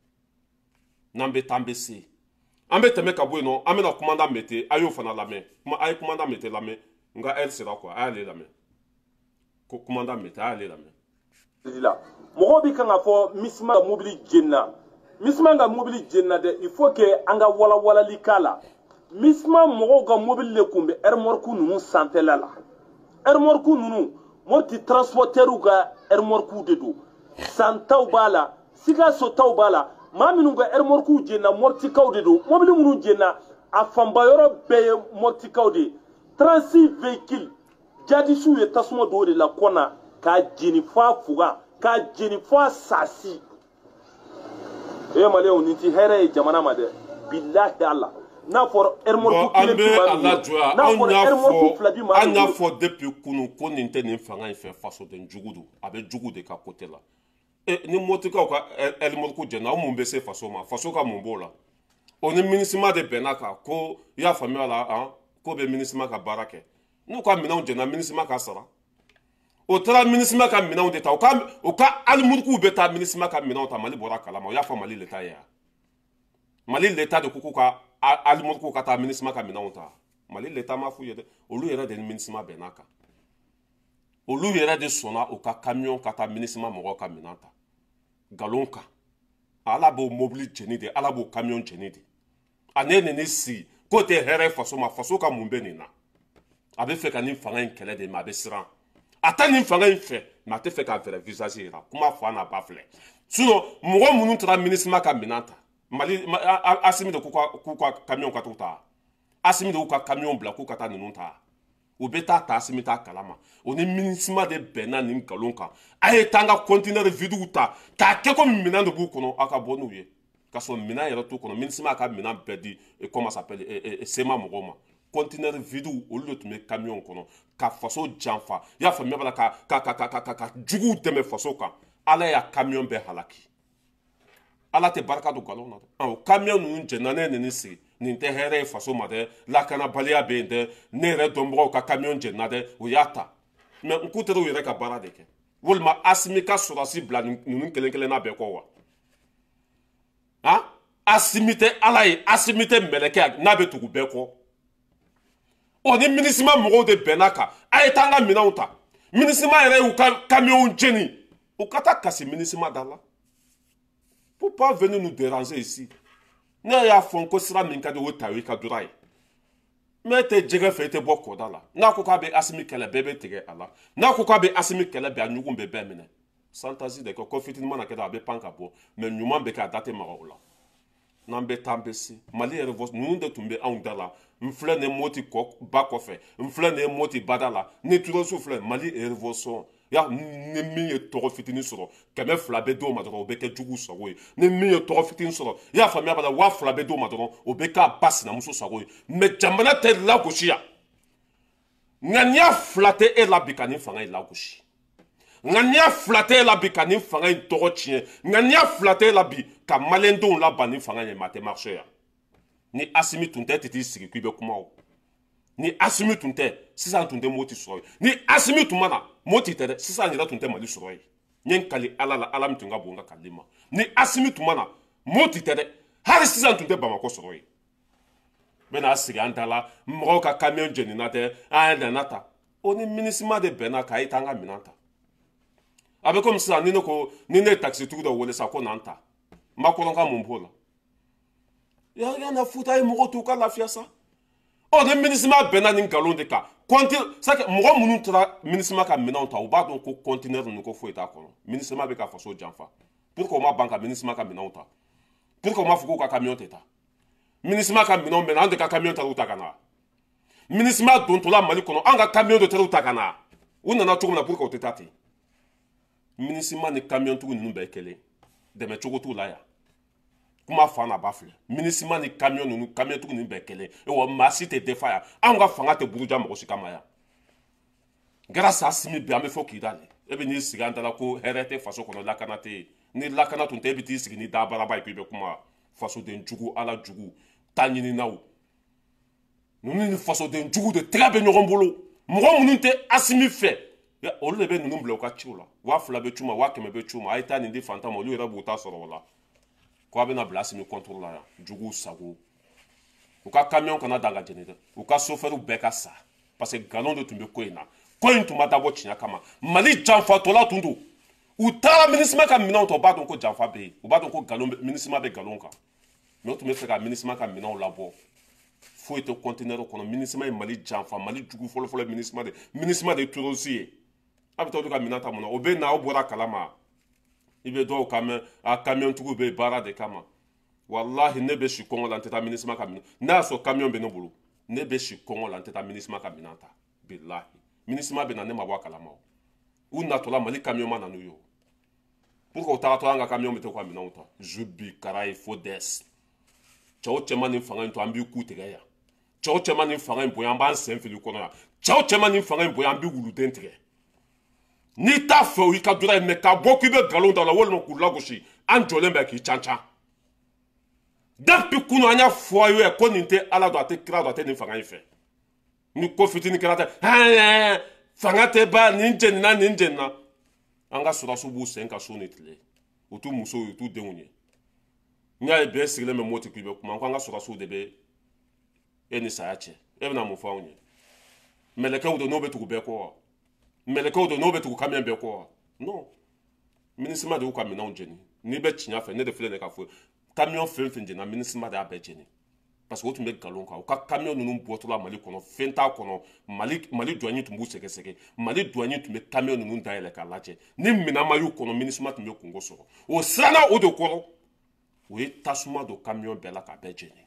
A: n'an bɛ taa an bɛ se an bɛ tɛmɛ ka bɔ yen nɔ an bɛna commandant Mete a y'o fana lamɛn a ye commandant Mete lamɛn nka heure sera quoi a y'ale lamɛn ko commandant Mete a y'ale lamɛn.
D: mɔgɔw bi kan ka fɔ Misma ka mobili jenina Misma ka mobili jenina dɛ il faut que an ka walawalali k'a la Misma mɔgɔw ka mobili de kun bɛ remorque ninnu sanfɛla la remorque ninnu moti transporteur ka remorque de don santaw b'a la Sikaso taw b'a la maa minnu ka remorque jenina mortikaw de don mobili minnu jenina a fanba yɔrɔ bɛɛ ye mortikaw de ye 36 véhicules jadisiw ye tasuma don o de la kɔna k'a jeni fɔ a fuga k'a jeni fɔ a sasi maliyɛnw nin ti hɛrɛ ye jamana ma dɛ bilahi ala n'a fɔra remorque kelen bi maa min ye n'a fɔra remorque fila bi maa min ye
A: an y'a fɔ depuis kunu ko nin tɛ nin fanga in fɛ fasoden jugu don a bɛ jugu de ka côté la ni motikaw ka remorque jɛna aw mun bɛ se faso ma faso ka mun b'o la o ni MINUSMA de bɛnna kan ko i y'a faamuya la ko bɛ MINUSMA ka baara kɛ n'u ka minɛnw jɛna MINUSMA ka sara o taara MINUSMA ka minɛnw de ta o ka alimurikiw bɛ taa MINUSMA ka minɛnw ta Mali bɔra kalama o y'a fɔ Mali l'État ye yan Mali l'État de ko k'u ka alimurikiw ka taa MINUSMA ka minɛnw ta Mali l'État ma f'u ye dɛ olu yɛrɛ de ni MINUSMA bɛnna kan olu yɛrɛ de sɔnna u ka camion ka taa MINUSMA mɔgɔw ka minɛn ta galon kan ala b'o mobili jeni de ala b'o camion jeni de ane neni si ko tɛ hɛrɛ faso ma faso ka mun bɛ nin na a bɛ fɛ ka nin fanga in kɛlɛ de ma a bɛ siran a ta nin fanga in fɛ mɛ a tɛ fɛ ka vrai visage yira kuma fa n'a ba filɛ sinon mɔgɔ minnu taara MINUSMA ka minɛn ta mali Asimi de k'u ka camion ka t'u ta Asimi de y'u ka camion bila k'u ka taa ninnu ta u bɛ taa ta Asimi t'a kalama o ni MINUSMA de bɛnna nin nkalon kan a ye taa an ka conteneur vides ta k'a kɛ ko minɛn de b'u kɔnɔ aw ka bɔ n'u ye ka sɔrɔ minɛn yɛrɛ t'u kɔnɔ MINUSMA ka minɛn bɛɛ di comment ça s'appelle SEMA mɔgɔw ma conteneur vides olu de tun bɛ camion kɔnɔ ka faso janfa i y'a faamuya b'a la ka juguw dɛmɛ faso kan ala y'a camion bɛɛ halaki ala tɛ barika don nkalon na dɛ o camion ninnu jɛnna ne ye nin sigi nin tɛ hɛrɛ ye faso ma dɛ lakanabaliya bɛ yen dɛ ne yɛrɛ dɔnbagaw ka camion jɛnna dɛ o y'a ta mɛ n k'u tɛ u yɛrɛ ka baara de kɛ walima Asimi ka sɔrɔsi bila ninnu kelen kelenna bɛɛ kɔ wa han Asimi tɛ ala ye Asimi tɛ mɛlɛkɛ n'a bɛ tugu bɛɛ kɔ ɔ ni MINUSMA mɔgɔw de bɛnna kan a ye taa an ka minɛnw ta MINUSMA yɛrɛ y'u ka camion jeni u ka taa kasi MINUSMA da la pour pas venir nous déranger ici ne y'a fɔ ko sira min ka di o ta o i ka dura ye mɛ e tɛ jɛgɛ fɛ i tɛ bɔ kɔda la n'a ko k'a bɛ Asimi kɛlɛ bɛɛ bɛ tigɛ a la n'a ko k'a bɛ Asimi kɛlɛ bɛɛ a ɲugun bɛ bɛɛ minɛ santasi de kɛ ko fitinin mana kɛ a bɛ pan ka bɔ mɛ ɲuman bɛ kɛ a da tɛ maga o la n'an bɛ taa an bɛ se mali yɛrɛ ninnu de tun bɛ anw da la n filɛ nin ye moti ba kɔfɛ n filɛ nin ye moti bada la ni turosiw filɛ mali révolution ya ni min ye tɔgɔ fitinin sɔrɔ 200 bɛ d'o ma dɔrɔn o bɛ kɛ jugu sago ye ni min ye tɔgɔ fitinin sɔrɔ i y'a faamuya b'a la 2000 bɛ d'o ma dɔrɔn o bɛ k'a ba sinamuso sago ye mɛ jamana tɛ lagosi yan ŋaniya fila tɛ e la bi ka nin fanga in lagosi ŋaniya fila tɛ e la bi ka nin fanga in tɔgɔ tiɲɛ ŋaniya fila tɛ e la bi ka maliyɛndenw laban nin fanga in ma a tɛ marché yan ni Asimi tun tɛ t'i sigi k'i bɛ kuma o ni Asimi tun tɛ sisan tun tɛ moti sɔrɔ ye ni Asimi tun ma na moti tɛ dɛ sisan yɛrɛ tun tɛ mali sɔrɔ ye n ye n kali ala la ala min tun ka bon n ka kali ma ni Asimi tun ma na moti tɛ dɛ hali sisan tun tɛ Bamako sɔrɔ ye n bɛna sigi an da la mɔgɔw ka camion jenina tɛ an nana ta o ni MINUSMA de bɛnna k'a ye taa an ka minɛn ta a bɛ komi sisan ni ne ye taxitigi dɔ wele sa ko n'an ta n b'a kɔnɔ ka mun b'o la yana futa ye mɔgɔw t'u ka lafiya sa ɔ ni MINUSMA bɛnna nin nkalon de kan mɔgɔ minnu taara MINUSMA ka minɛnw ta u b'a dɔn ko conteneur ninnu ko foyi t'a kɔnɔ MINUSMA bɛ ka faso janfa pour que o ma ban ka MINUSMA ka minɛnw ta pour que o ma fɔ k'u ka camion tɛ taa MINUSMA ka minɛnw bɛnna an de ka camion taara u ta ka na MINUSMA dontɔla mali kɔnɔ an ka camion de taara u ta ka na u nana cogo min na pour que o tɛ taa ten MINUSMA ni camion tigiw ninnu bɛɛ ye kelen dɛmɛ cogo t'u la yan kuma fa n'a ba filɛ MINUSMA ni camion tigiw ninnu bɛɛ kelen wa maa si tɛ dɛfa yan anw ka fanga tɛ buruja mɔgɔ si kama yan grâce à Asimi bi an bɛ fɔ k'i dalen e bɛ n'i sigi an da la ko hɛrɛ tɛ faso kɔnɔ lakana tɛ yen ni lakana tun tɛ e bɛ t'i sigi ni dabaraba ye k'i bɛ kuma fasoden jugu ala jugu ta ɲininaw ninnu ni fasoden jugu de tɛgɛ bɛ ɲɔgɔn bolo mɔgɔ minnu tɛ Asimi fɛ olu de bɛ ninnu bila u ka ciw la 2000 bɛ c'u ma 1000 bɛ c'u ma a ye taa nin di fantan ma olu yɛrɛ b'u ta sɔrɔ o la ko a bɛna bila Asimi contre la yan juguw sago u ka camion kana dan ka jeni dɛ u ka chauffeur bɛɛ ka sa parce que nkalon de tun bɛ ko in na ko in tun ma dabɔ tiɲɛ kama mali janfatɔla tun don u taara MINUSMA ka minɛnw ta u b'a dɔn ko janfa bɛ yen u b'a dɔn ko MINUSMA bɛ nkalon kan mɛ u tun bɛ fɛ ka MINUSMA ka minɛnw labɔ foyi tɛ conteneur kɔnɔ MINUSMA ye mali janfa mali jugu fɔlɔfɔlɔ MINUSMA de ye terroriste ye a bɛ taa olu ka minɛn ta mun na o bɛ na aw bɔra kalama i bɛ dɔw ka mɛn a camion tigiw bɛ baara de kama walahi ne bɛ si kɔngɔ la n tɛ taa MINUSMA ka minɛn n'a y'a sɔrɔ camion bɛ ne bolo ne bɛ si kɔngɔ la n tɛ taa MINUSMA ka minɛn ta bilahi MINUSMA bɛ na ne ma bɔ a kalama o u natɔla mali camion ma na n'u ye o pour que u tagatɔ an ka camion bɛ to ka minɛnw ta Zubi Karaye Fodès cɛw cɛman ni fanga in to an b'i ku tigɛ yan cɛw cɛman ni fanga in bonya an b'an sen fili kɔnɔ yan cɛw cɛman ni fanga in bonya an bɛ wuluden tigɛ n'i t'a fɛ o i ka dura ye mɛ k'a bɔ k'i bɛ nkalon da la walima k'u lagosi an jɔlen bɛ k'i cancan depuis kunu an y'a fɔ a ye ko nin tɛ ala dɔn a tɛ kira dɔn a tɛ nin fanga in fɛ ni ko fitinin kɛra tɛ fanga tɛ ban nin jenina an ka sɔrɔsiw b'u sen ka so ni tile u t'u musow ye u t'u denw ye n y'a ye bɛɛ sigilen bɛ moti k'i bɛ kuma ko an ka sɔrɔsiw de bɛ e ni saya cɛ e bɛna mun fɔ anw ye mɛlɛkɛw de n'o bɛ tugu bɛɛ kɔ wa mɛlɛkɛw de n'o bɛ tugu camion bɛɛ kɔ wa non MINUSMA de y'u ka minɛnw jeni ni bɛ tiɲɛ fɛ ne de filɛ nin k'a fɔ camion fɛn fɛn jɛnna MINUSMA de y'a bɛɛ jɛni parce que o tun bɛ nkalon kan u ka camion ninnu bɔtɔla Mali kɔnɔ fɛn t'a kɔnɔ Mali douanier tun b'u sɛgɛsɛgɛ Mali douanier tun bɛ camion ninnu dayɛlɛ k'a lajɛ ni minɛn ma y'u kɔnɔ MINUSMA tun bɛ kungo sɔrɔ o siranna o de kɔrɔ o ye tasuma don camion bɛɛ la k'a bɛɛ jɛni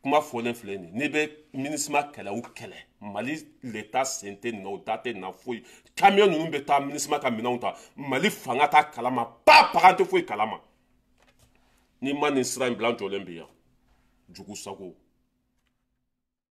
A: kuma fɔlen filɛ nin n'i bɛ MINUSMA kɛlɛ o kɛlɛ Mali l'État sen tɛ nin na o da tɛ nin na foyi camion ninnu bɛ taa MINUSMA ka minɛnw ta Mali fanga t'a kalama pagan tɛ foyi kalama ni ma nin sira in bila an jɔlen bɛ yan jugu sago